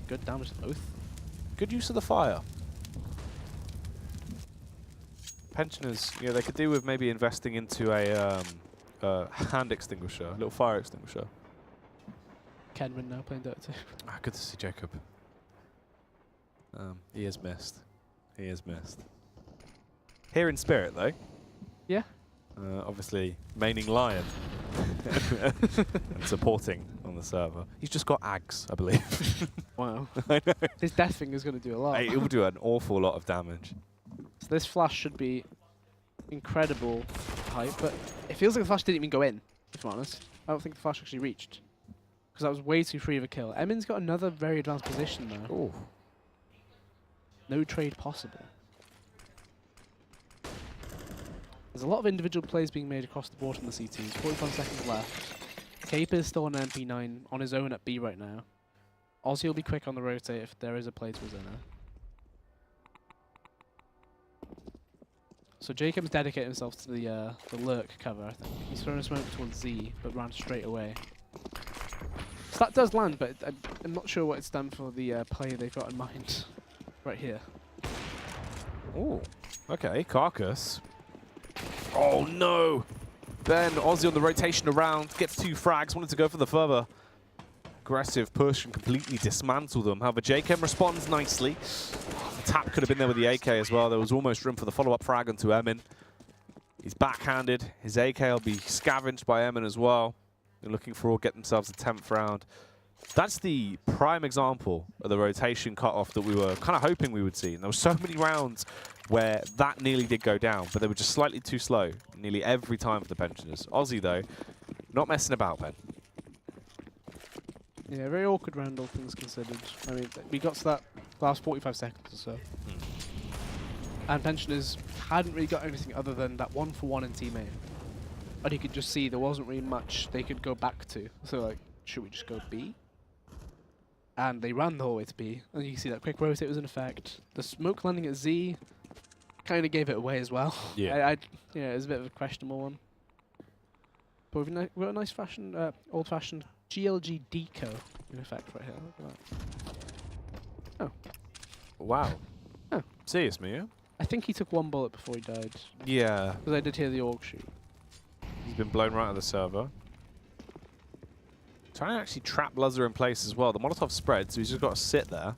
good damage to both. good use of the fire. Pensioners, yeah, they could do with maybe investing into a hand extinguisher, a little fire extinguisher. Kenwin now playing Dota 2. Ah, good to see Jacob. He is missed. He is missed. Here in spirit, though. Yeah. Obviously, maining Lion and supporting on the server. He's just got Ags, I believe. Wow. I know. His death finger's going to do a lot. It will do an awful lot of damage. So this flash should be incredible hype, but it feels like the flash didn't even go in, if I'm honest. I don't think the flash actually reached. Because that was way too free of a kill. Emin's got another very advanced position now. Ooh. No trade possible. There's a lot of individual plays being made across the board from the CTs. 45 seconds left. Cape is still on MP9 on his own at B right now. Ozzy will be quick on the rotate if there is a play to his owner. So Jacob's dedicated himself to the lurk cover, I think. He's thrown a smoke towards Z, but ran straight away. So that does land, but I'm not sure what it's done for the play they've got in mind right here. Ooh. Okay, Carcass. Oh no! Ben, Ozzy on the rotation around, gets 2 frags, wanted to go for the further aggressive push and completely dismantle them. However, JChem responds nicely. The tap could have been there with the AK as well. There was almost room for the follow-up frag onto Emin. He's backhanded. His AK will be scavenged by Emin as well. They're looking for all get themselves a 10th round. That's the prime example of the rotation cut-off that we were kind of hoping we would see. And there were so many rounds where that nearly did go down, but they were just slightly too slow nearly every time for the Pensioners. Ozzy, though, not messing about, Ben. Yeah, very awkward round, all things considered. I mean, we got to that last 45 seconds or so. And Pensioners hadn't really got anything other than that 1-for-1 in teammate. And you could just see there wasn't really much they could go back to. So, like, should we just go B? And they ran the whole way to B. And you can see that quick rotate was in effect. The smoke landing at Z kind of gave it away as well. Yeah. Yeah, it was a bit of a questionable one. But we've got a nice fashion, old-fashioned GLG deco in effect right here. Look at that. Oh. Wow. Oh. Serious, Mia? I think he took 1 bullet before he died. Yeah. Because I did hear the AUG shoot. He's been blown right out of the server. Trying to actually trap Luzzer in place as well. The Molotov spread, so he's just got to sit there.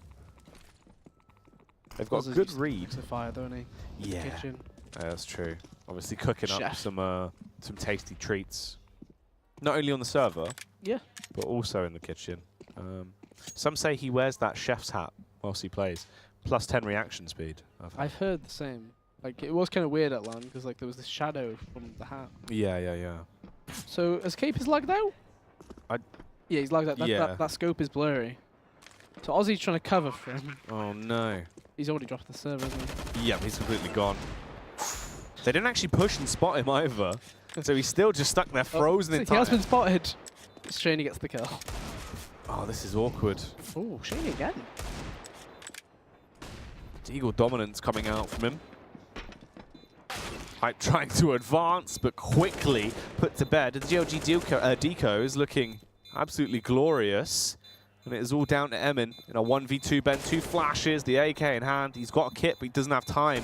They've got a good read. The fire, don't he? Yeah. Kitchen. That's true. Obviously cooking up Chef. some tasty treats. Not only on the server, Yeah. but also in the kitchen. Some say he wears that chef's hat whilst he plays. Plus 10 reaction speed. I've heard the same. Like, it was kind of weird at LAN, because like there was this shadow from the hat. Yeah. So, has Cape is lagged out? Yeah, he's lagged out. That scope is blurry. So Ozzy's trying to cover for him. Oh no. He's already dropped the server, hasn't he? Yeah, he's completely gone. They didn't actually push and spot him either. So he's still just stuck there, frozen in time. He has been spotted. Shaney gets the kill. Oh, this is awkward. Oh, Shaney again. Eagle dominance coming out from him. Hype trying to advance, but quickly put to bed. The GLG deco is looking absolutely glorious. And it is all down to Emin in a 1v2 Ben. 2 flashes, the AK in hand. He's got a kit, but he doesn't have time.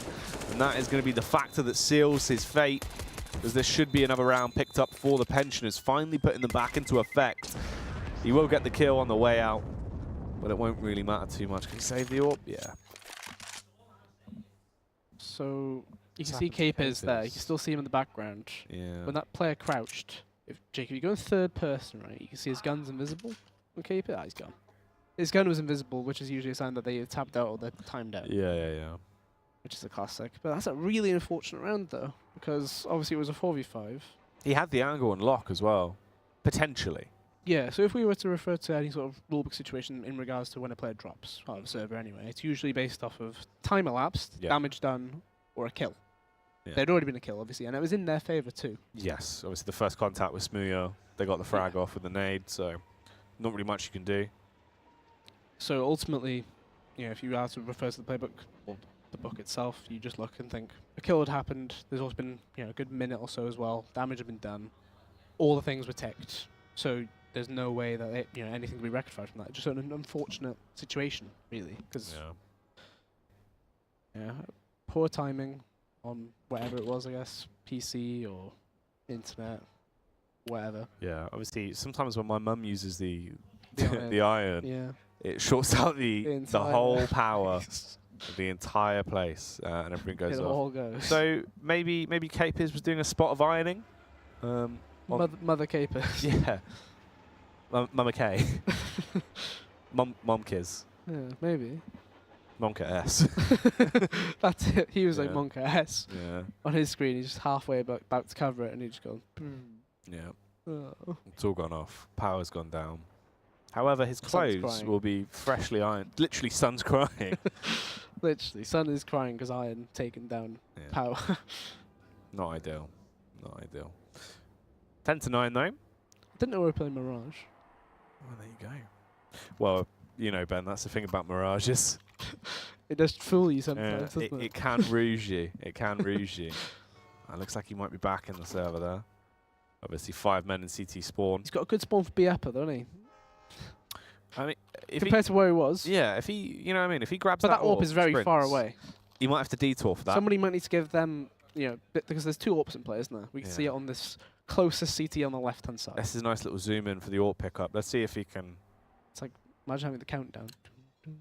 And that is going to be the factor that seals his fate, as there should be another round picked up for the Pensioners, finally putting them back into effect. He will get the kill on the way out, but it won't really matter too much. Can he save the AWP? Yeah. So you can see Cape is there. You can still see him in the background. Yeah. When that player crouched, if Jacob, you go in third person, right, you can see his gun's invisible. On Cape, he's gone. His gun was invisible, which is usually a sign that they tapped out or they're timed out. Yeah. Which is a classic. But that's a really unfortunate round, though, because obviously it was a 4v5. He had the angle and lock as well, potentially. Yeah, so if we were to refer to any sort of rulebook situation in regards to when a player drops out of the server anyway, it's usually based off of time elapsed, damage done, or a kill. Yeah. There'd already been a kill, obviously, and it was in their favour too. Yes, obviously the first contact with Smooya, they got the frag off with the nade, so not really much you can do. So ultimately, you know, if you are to refer to the playbook or the book itself, you just look and think a kill had happened. There's also been, you know, a good minute or so as well. Damage had been done. All the things were ticked. So there's no way that anything can be rectified from that. It's just an unfortunate situation, really, because poor timing on whatever it was, I guess, PC or internet, whatever. Yeah, obviously sometimes when my mum uses the iron, the iron, it shorts out the whole power of the entire place, and everything goes off. It all goes. So maybe Capers was doing a spot of ironing. Mother Capers. Yeah. Mama K. Momkiz. Yeah, maybe. Monka S. That's it. He was like Monka S. Yeah. On his screen, he's just halfway about to cover it, and he just goes. Yeah. Oh. It's all gone off. Power's gone down. However, his clothes will be freshly ironed. Literally, Sun's crying. Literally, Sun is crying because iron taken down power. Not ideal. Not ideal. 10-9 though. Didn't know we were playing Mirage. Well, there you go. Well, you know, Ben, that's the thing about Mirages. It does fool you sometimes, doesn't it? It can ruse you. It can ruse you. It looks like he might be back in the server there. Obviously, 5 men in CT spawn. He's got a good spawn for B upper, doesn't he? I mean, compared to where he was. Yeah, if he, you know what I mean, if he grabs but that AWP is very far away. He might have to detour for that. Somebody might need to give them, you know, because there's 2 AWPs in play, isn't there? We can see it on this closest CT on the left-hand side. This is a nice little zoom in for the AWP pickup. Let's see if he can. It's like, imagine having the countdown. Oh,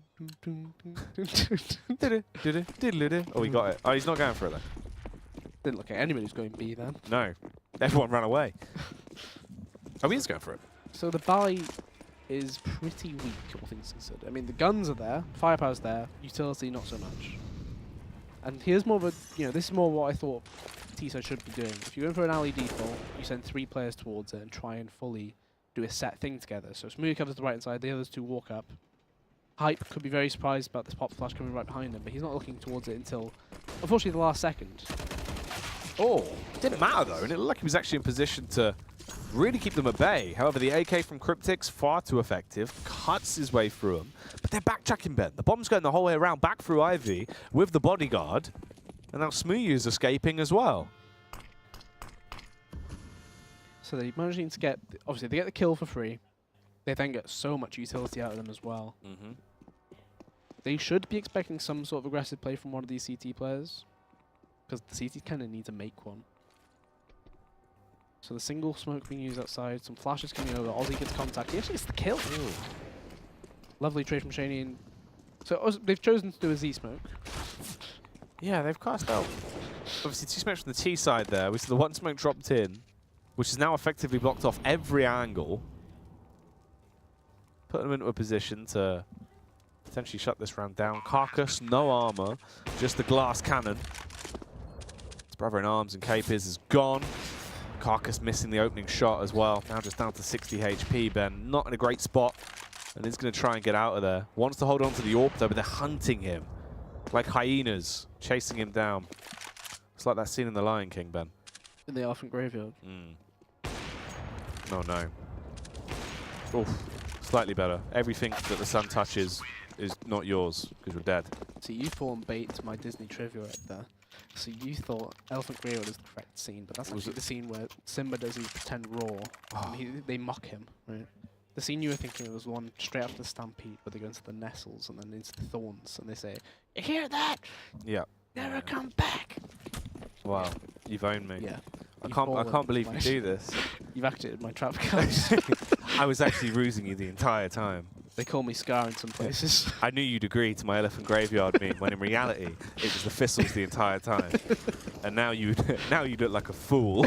he got it. Oh, he's not going for it then. Didn't look at anybody who's going B then. No. Everyone ran away. Oh, he is going for it. So the buy is pretty weak, all things considered. I mean, the guns are there, firepower's there, utility not so much. And here's more of a, you know, this is more what I thought T-side should be doing. If you're going for an alley default, you send 3 players towards it and try and fully do a set thing together. So Smoothie covers the right hand side, the others 2 walk up. Hype could be very surprised about this pop flash coming right behind him, but he's not looking towards it until, unfortunately, the last second. Oh, didn't matter though, and it looked like he was actually in position to really keep them at bay. However, the AK from Cryptic's far too effective, cuts his way through them. But they're backtracking, Ben. The bomb's going the whole way around, back through Ivy with the bodyguard. And now Smoothie's escaping as well. So they're managing to get, obviously they get the kill for free. They then get so much utility out of them as well. They should be expecting some sort of aggressive play from one of these CT players, because the CT kind of need to make one. So the single smoke being used outside, some flashes coming over, Ozzy gets contact, he actually gets the kill. Ooh. Lovely trade from Shaney. And so they've chosen to do a Z smoke. Yeah, they've cast out. Obviously 2 smokes from the T side there. We see the 1 smoke dropped in, which is now effectively blocked off every angle. Put them into a position to potentially shut this round down. Carcass, no armor, just the glass cannon. His brother in arms and Capers is gone. Carcass missing the opening shot as well. Now just down to 60 HP, Ben. Not in a great spot. And he's going to try and get out of there. Wants to hold on to the AWP though, but they're hunting him. Like hyenas, chasing him down. It's like that scene in The Lion King, Ben. In the Elephant Graveyard. Oh no. Oof. Slightly better. Everything that the sun touches is not yours, because you're dead. So you fallen bait to my Disney trivia right there. So you thought Elephant Graveyard is the correct scene, but that's actually the scene where Simba does his pretend roar, and they mock him, right? The scene you were thinking of was one straight after the Stampede, where they go into the Nestles and then into the Thorns, and they say, "You hear that? Yeah. Never come back." Wow, you've owned me. Yeah. I can't believe you do this. You've activated my trap card. I was actually rusing you the entire time. They call me Scar in some places. I knew you'd agree to my elephant graveyard meme, when in reality it was the thistles the entire time. And now you look like a fool.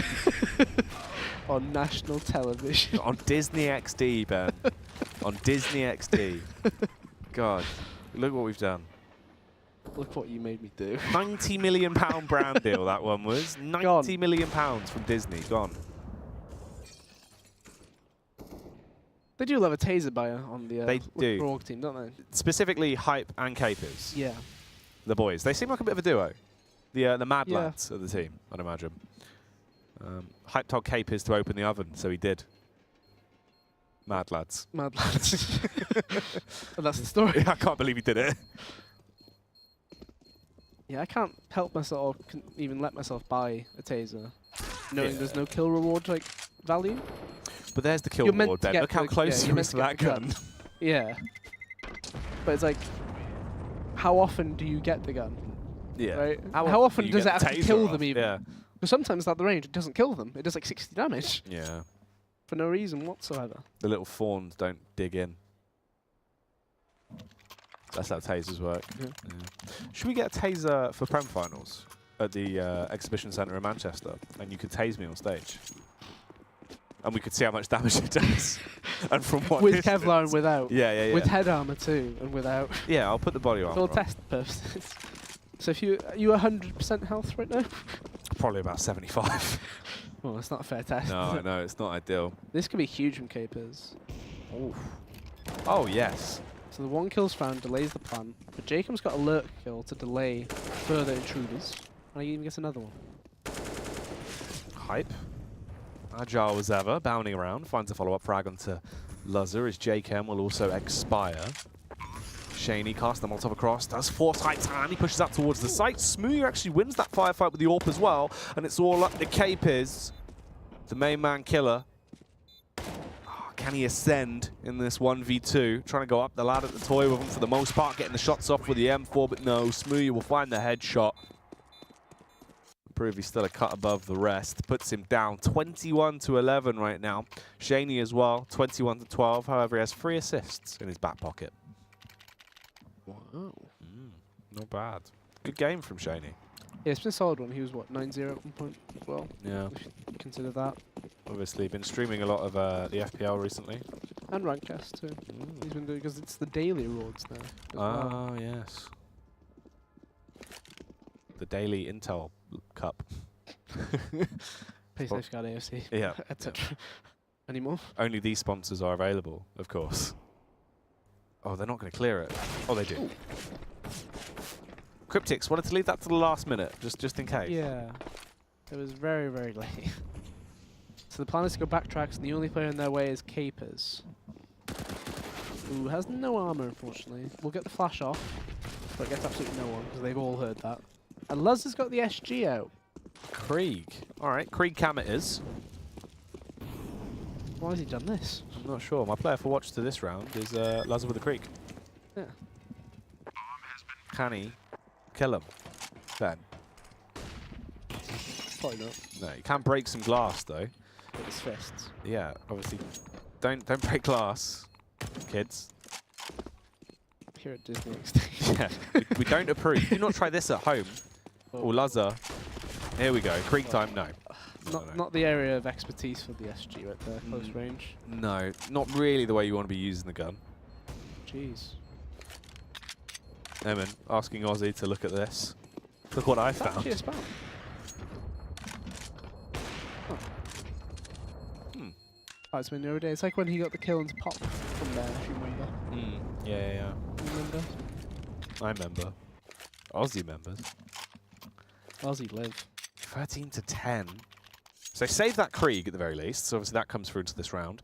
On national television. On Disney XD, Ben. On Disney XD. God, look what we've done. Look what you made me do. £90 million brand deal that one was. £90 million from Disney, gone. They do love a taser buyer on the They do. Aug team, don't they? Specifically Hype and Capers. Yeah. The boys. They seem like a bit of a duo. The mad Yeah. lads of the team, I'd imagine. Hype told Capers to open the oven, so he did. Mad lads. Mad lads. And that's the story. I can't believe he did it. Yeah, I can't help myself or even let myself buy a taser, knowing there's no kill reward like value. But there's the kill You're meant reward, to Ben. get Look how the- close yeah, you you're are meant to to get that the gun. gun. Yeah. But it's like, how often do you get the gun? Yeah. Right? How How often do you does it get the actually taser kill off? them even? Yeah. Because sometimes at the range it doesn't kill them. It does like 60 damage Yeah. for no reason whatsoever. The little fawns don't dig in. That's how tasers work. Yeah. Yeah. Should we get a taser for Prem finals at the exhibition centre in Manchester? And you could tase me on stage. And we could see how much damage it does. And from what With distance. Kevlar and without. Yeah. With head armor too, and without. Yeah, I'll put the body For armor all on. test purposes. So if you 100% health right now? Probably about 75. Well, that's not a fair test. No, no, it's not ideal. This could be huge from Capers. Oof. Oh, yes. So the 1 kill's found delays the plan, but Jacob's got a lurk kill to delay further intruders. And he even gets another one. Hype. Agile as ever, bounding around, finds a follow-up frag onto Luzzer as JChem will also expire. Shaney casts the Molotov across, does force Hype's hand, he pushes out towards the site. Smooth actually wins that firefight with the AWP as well, and it's all up to Capers, the main man killer. Oh, can he ascend in this 1v2? Trying to go up the ladder at the toy with him for the most part, getting the shots off with the M4, but no, Smooth will find the headshot. Prove he's still a cut above the rest. Puts him down 21-11 right now. Shaney as well, 21-12. However, he has 3 assists in his back pocket. Wow. Not bad. Good game from Shaney. Yeah, it's been a solid one. He was, what, 9-0 at one point as well? Yeah. If you consider that. Obviously, been streaming a lot of the FPL recently. And Rankcast too. He's been doing, because it's the daily rewards now. as well. Ah, yes. The daily Intel Cup. Play Safeguard AFC. Yeah. Etc. Anymore? Only these sponsors are available, of course. Oh, they're not going to clear it. Oh, they do. Ooh. Cryptics wanted to leave that to the last minute, just in case. Yeah. It was very, very late. So the plan is to go backtracks, and the only player in their way is Capers, who has no armor, unfortunately. We'll get the flash off, but gets absolutely no one, because they've all heard that. And Luz has got the SG out. Krieg. All right, Krieg Cam it is. Why has he done this? I'm not sure. My player for watch to this round is Luzzer with the Krieg. Yeah. Can he kill him? Ben. Probably not. No, you can break some glass though. With his fists. Yeah, obviously. Don't break glass, kids. Here at Disney XD. Yeah, we don't approve. Do not try this at home. Oh. Or Luzzer. Here we go. Krieg time. No. Not the area of expertise for the SG right there, close range. No, not really the way you want to be using the gun. Jeez. Eamon, asking Ozzy to look at this. Look what I Is that found. actually a spam? Oh. Oh, it's been the other day. It's like when he got the kill into pop from there, if you remember. Yeah. You remember? I remember. Ozzy members. Aussie live. 13-10. So save that Krieg at the very least. So obviously that comes through into this round.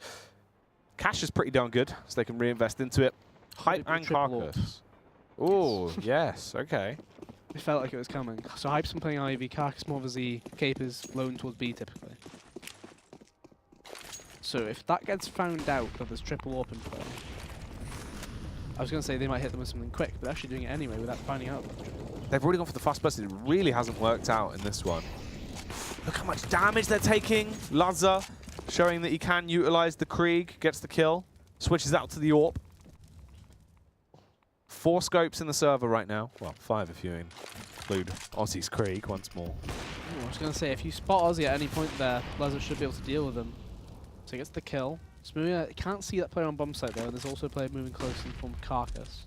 Cash is pretty darn good, so they can reinvest into it. Hype Maybe and triple Carcass. Oh, yes. Okay. It felt like it was coming. So Hype's been playing Ivy, Carcass more of a Z, Capers blown towards B typically. So if that gets found out that there's triple AWP in play, I was going to say they might hit them with something quick, but actually doing it anyway without finding out. They've already gone for the fast burst. It really hasn't worked out in this one. Look how much damage they're taking. Luzzer showing that he can utilize the Krieg, gets the kill, switches out to the AWP. 4 scopes in the server right now. Well, 5 if you include Aussie's Krieg once more. Ooh, I was going to say, if you spot Aussie at any point there, Lazar should be able to deal with them. So he gets the kill. Smooya can't see that player on bomb site though, and there's also a player moving close in from Carcass.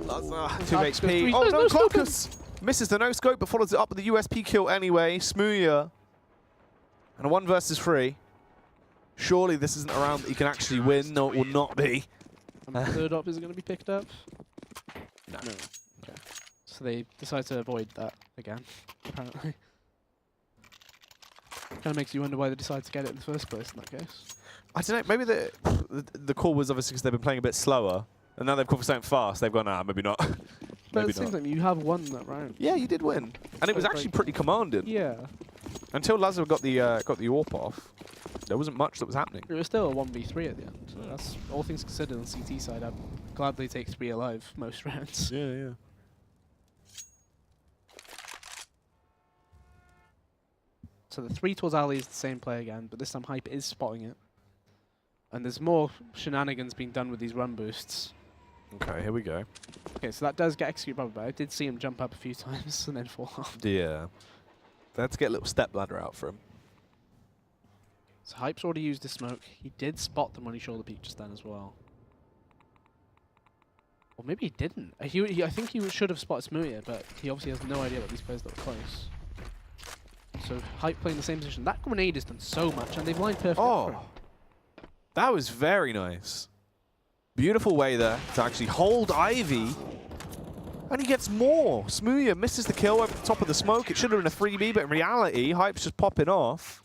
Lazar, 2 HP. Oh no, Carcass! Misses the no-scope, but follows it up with the USP kill anyway. Smooya. And a 1 versus 3. Surely this isn't a round that you can actually win. No, it will not be. And the third op is going to be picked up? No. Okay. So they decide to avoid that again, apparently. Kind of makes you wonder why they decided to get it in the first place in that case. I don't know, maybe the call was obviously because they've been playing a bit slower, and now they've gone for something fast. They've gone, nah, maybe not. But at the same time, you have won that round. Yeah, you did win. And it was actually pretty commanding. Yeah. Until Lazar got the AWP off, there wasn't much that was happening. It was still a 1v3 at the end. So that's all things considered on CT side. I'd gladly take 3 alive most rounds. Yeah, yeah. So the 3 towards Ali is the same play again, but this time Hype is spotting it. And there's more shenanigans being done with these run boosts. Okay, here we go. Okay, so that does get executed probably, but I did see him jump up a few times and then fall off. Yeah. They had to get a little step ladder out for him. So Hype's already used his smoke. He did spot them when he shoulder peeked just then as well. Or maybe he didn't. I think he should have spotted Smooya, but he obviously has no idea about these players that were close. So Hype playing the same position. That grenade has done so much, and they've lined perfectly up for him. That was very nice. Beautiful way there to actually hold Ivy. And he gets more. Smooya misses the kill over the top of the smoke. It should have been a 3B, but in reality, Hype's just popping off.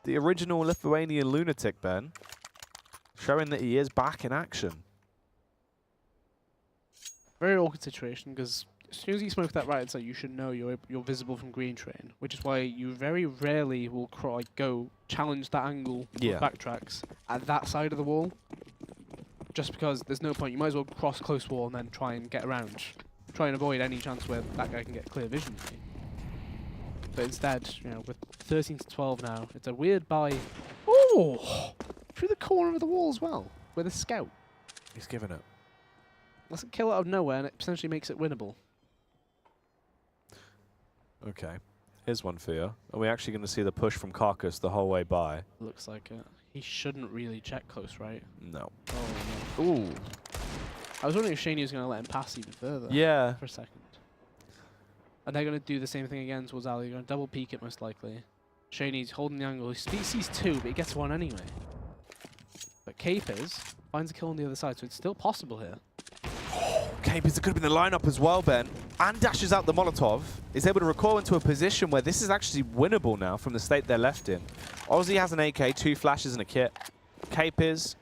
The original Lithuanian lunatic, Ben. Showing that he is back in action. Very awkward situation, because as soon as you smoke that right inside, you should know you're visible from green train, which is why you very rarely will go challenge that angle with backtracks at that side of the wall. Just because there's no point. You might as well cross close wall and then try and get around. Try and avoid any chance where that guy can get clear vision. But instead, you know, with 13 to 12 now, it's a weird buy. Oh! Through the corner of the wall as well, with a scout. He's given it. That's a kill out of nowhere, and it potentially makes it winnable. Okay. Here's one for you. Are we actually going to see the push from Carcass the whole way by? Looks like it. He shouldn't really check close, right? No. Oh, no. Ooh. I was wondering if Shaney was going to let him pass even further. Yeah. For a second. And they're going to do the same thing again towards Ali. They're going to double peek it most likely. Shaney's holding the angle. He sees 2, but he gets 1 anyway. But Capers finds a kill on the other side, so it's still possible here. Capers could have been the lineup as well, Ben. And dashes out the Molotov. Is able to recoil into a position where this is actually winnable now from the state they're left in. Aussie has an AK, 2 flashes and a kit. Capers,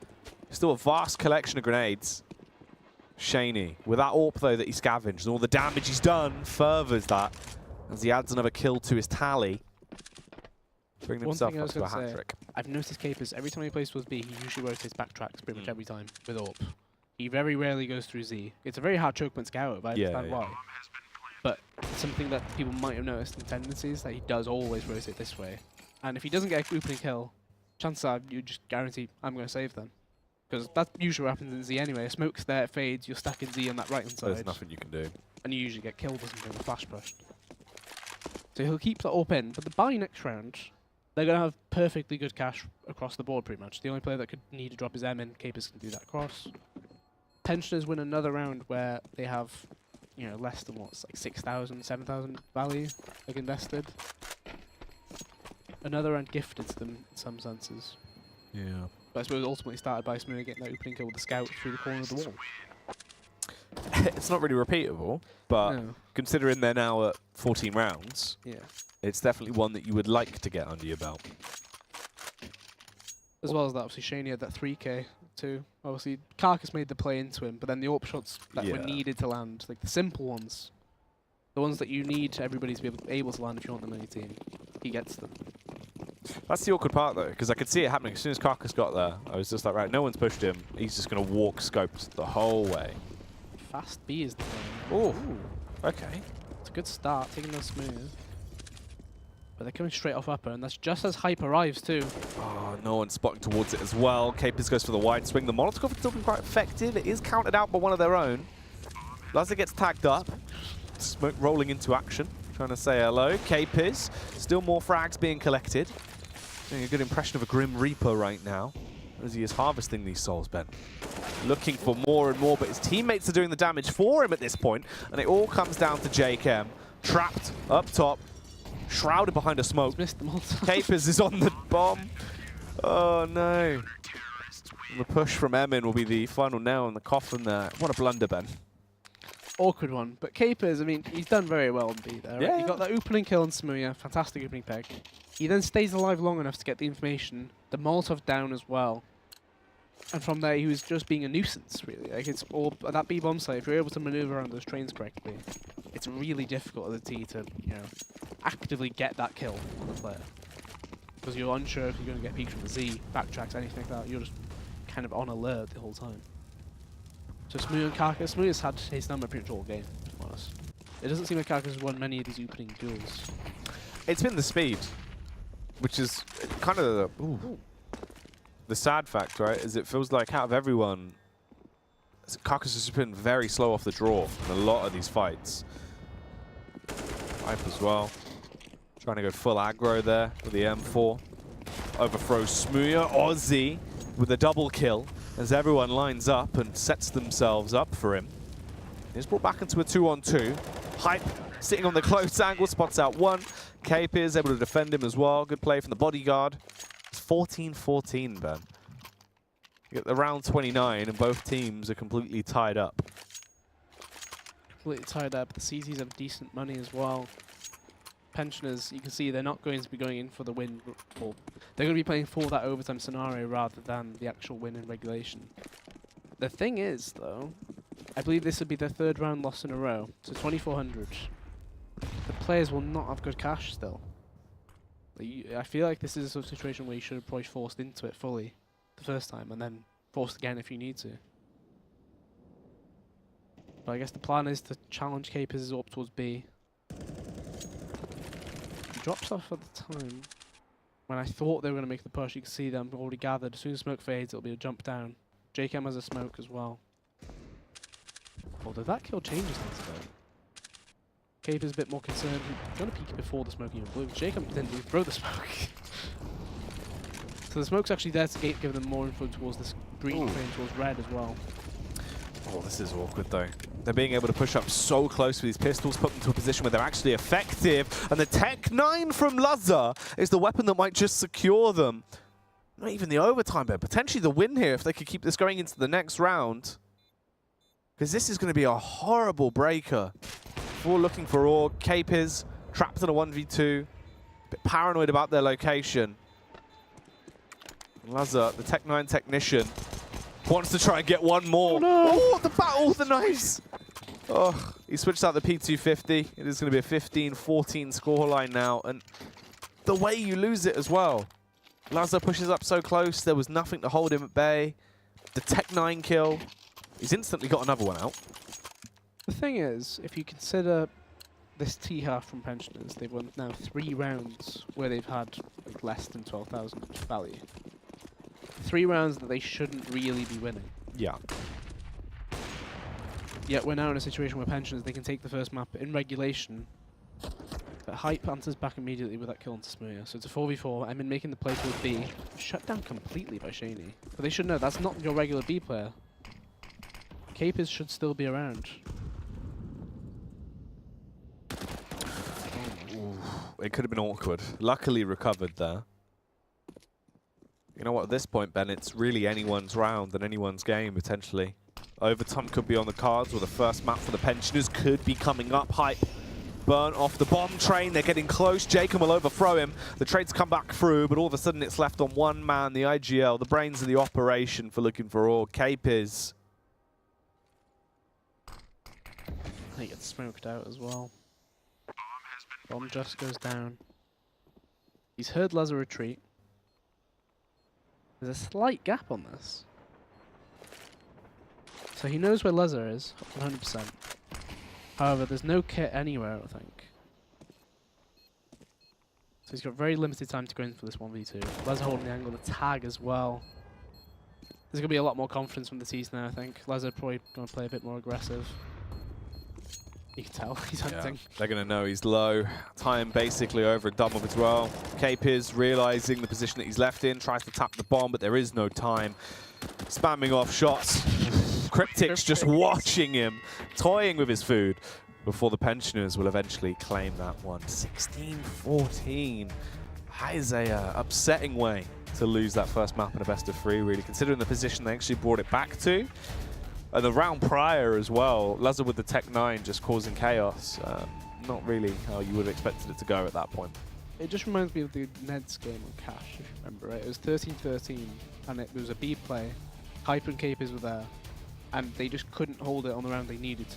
still a vast collection of grenades. Shaney, with that AWP though that he scavenged and all the damage he's done, furthers that as he adds another kill to his tally. Bringing himself up to a hat-trick. I've noticed Capers, every time he plays towards B, he usually rotates backtracks pretty much every time with AWP. He very rarely goes through Z. It's a very hard choke point to get out of, I understand why. But something that people might have noticed in tendencies that he does always rotate this way. And if he doesn't get a opening kill, chances are you just guarantee I'm going to save them. Because that's usually what happens in Z anyway. A smoke's there, it fades, you're stuck in Z on that right-hand side. There's nothing you can do. And you usually get killed or something, or flash pushed. So he'll keep that AWP in, but the buy next round, they're going to have perfectly good cash across the board pretty much. The only player that could need to drop his M in, Capers can do that across. Pensioners win another round where they have, you know, less than what's like 6,000, 7,000 value like invested. Another round gifted to them in some senses. Yeah. But I suppose ultimately started by Smooya getting that opening kill with the scout through the corner of the wall. It's not really repeatable, but considering they're now at 14 rounds, it's definitely one that you would like to get under your belt. As well as that, obviously Shaney had that 3k too. Obviously Carcass made the play into him, but then the AWP shots that were needed to land, like the simple ones, the ones that you need everybody to be able to land if you want them on your team, he gets them. That's the awkward part though, because I could see it happening. As soon as Carcass got there, I was just like, right, no one's pushed him. He's just going to walk scoped the whole way. Fast B is the thing. Oh, okay. It's a good start, taking those smooth. But they're coming straight off upper, and that's just as Hype arrives too. Oh, no one's spotting towards it as well. Capers goes for the wide swing. The Molotov has still been quite effective. It is counted out by one of their own. Lazar gets tagged up. Smoke rolling into action. Trying to say hello. Capers. Still more frags being collected. Getting a good impression of a Grim Reaper right now, as he is harvesting these souls, Ben. Looking for more and more, but his teammates are doing the damage for him at this point, and it all comes down to JKM. Trapped up top. Shrouded behind a smoke. He's missed them all. Capers is on the bomb. Oh no. The push from Emin will be the final nail in the coffin there. What a blunder, Ben. Awkward one. But Capers, I mean, he's done very well on B there. Yeah. Right? He got that opening kill on Smooya. Fantastic opening peg. He then stays alive long enough to get the information. The Molotov down as well. And from there, he was just being a nuisance, really. Like, it's all at that B bomb site. If you're able to maneuver around those trains correctly, it's really difficult as a T to, you know, actively get that kill on the player. Because you're unsure if you're going to get peeked from the Z, backtracks, anything like that. You're just kind of on alert the whole time. So Smooya and Karkas, Smooya's had his number pretty much all game, to be honest. It doesn't seem like Karkas has won many of these opening duels. It's been the speed, which is kind of the sad fact, right? Is it feels like out of everyone, Karkas has been very slow off the draw in a lot of these fights. Hype as well. Trying to go full aggro there with the M4. Overthrows Smooya. Ozzy with a double kill as everyone lines up and sets themselves up for him. He's brought back into a 2-on-2. Hype sitting on the close angle, spots out one. Cape is able to defend him as well. Good play from the bodyguard. It's 14-14, Ben. You get the round 29 and both teams are completely tied up. Completely tied up. The CZs have decent money as well. Pensioners, you can see they're not going to be going in for the win. Well, they're going to be playing for that overtime scenario rather than the actual win in regulation. The thing is, though, I believe this would be their third round loss in a row. So 2,400. The players will not have good cash still. I feel like this is a sort of situation where you should have probably forced into it fully the first time and then forced again if you need to. But I guess the plan is to challenge Capers up towards B. He drops off at the time. When I thought they were going to make the push, you can see them already gathered. As soon as smoke fades, it'll be a jump down. JKM has a smoke as well. Although that kill changes things though. Capers a bit more concerned. He's going to peek before the smoke even blew. JKM didn't even throw the smoke. So the smoke's actually there to give them more info towards this green train, towards red as well. Oh, this is awkward though. They're being able to push up so close with these pistols, put them to a position where they're actually effective. And the Tech 9 from Lazar is the weapon that might just secure them. Not even the overtime, but potentially the win here if they could keep this going into the next round. Because this is going to be a horrible breaker. We're looking for Aug. Capers trapped in a 1v2. A bit paranoid about their location. Lazar, the Tech 9 technician, wants to try and get one more. Oh, no. Oh, the battle, the knives. Oh, he switched out the P250. It is going to be a 15-14 scoreline now. And the way you lose it as well. Lazar pushes up so close. There was nothing to hold him at bay. The Tech 9 kill. He's instantly got another one out. The thing is, if you consider this T-half from Pensioners, they've won now 3 rounds where they've had like, less than 12,000 value. 3 rounds that they shouldn't really be winning. Yeah. Yet we're now in a situation where Pensioners, they can take the first map in regulation. But Hype answers back immediately with that kill onto Smooya. So it's a 4v4. Emin making the play towards B. Shut down completely by Shaney. But they should know that's not your regular B player. Capers should still be around. Ooh, it could have been awkward. Luckily recovered there. You know what, at this point, Ben, it's really anyone's round and anyone's game, potentially. Overtime could be on the cards, or the first map for the Pensioners could be coming up. Hype burnt off the bomb train. They're getting close. Jacob will overthrow him. The trades come back through, but all of a sudden it's left on one man, the IGL, the brains of the operation for looking for Aug. Capers. He gets smoked out as well. Bomb just goes down. He's heard Lazar retreat. There's a slight gap on this. So he knows where Lazar is, 100%. However, there's no kit anywhere, I think. So he's got very limited time to go in for this 1v2. Leza holding the angle, the tag as well. There's going to be a lot more confidence from the T's now, I think. Leza probably going to play a bit more aggressive. You can tell he's hunting. Yeah, they're going to know he's low. Time basically over and done with as well. Capiz realizing the position that he's left in, tries to tap the bomb, but there is no time. Spamming off shots. Cryptic's just watching him, toying with his food before the pensioners will eventually claim that one. 16-14. That is a upsetting way to lose that first map in a best of 3, really, considering the position they actually brought it back to. And the round prior as well, Leza with the Tech 9 just causing chaos. Not really how you would have expected it to go at that point. It just reminds me of the Neds game on Cash, if you remember, right? It was 13-13, and it was a B play. Hyper and Capiz were there, and they just couldn't hold it on the round they needed to.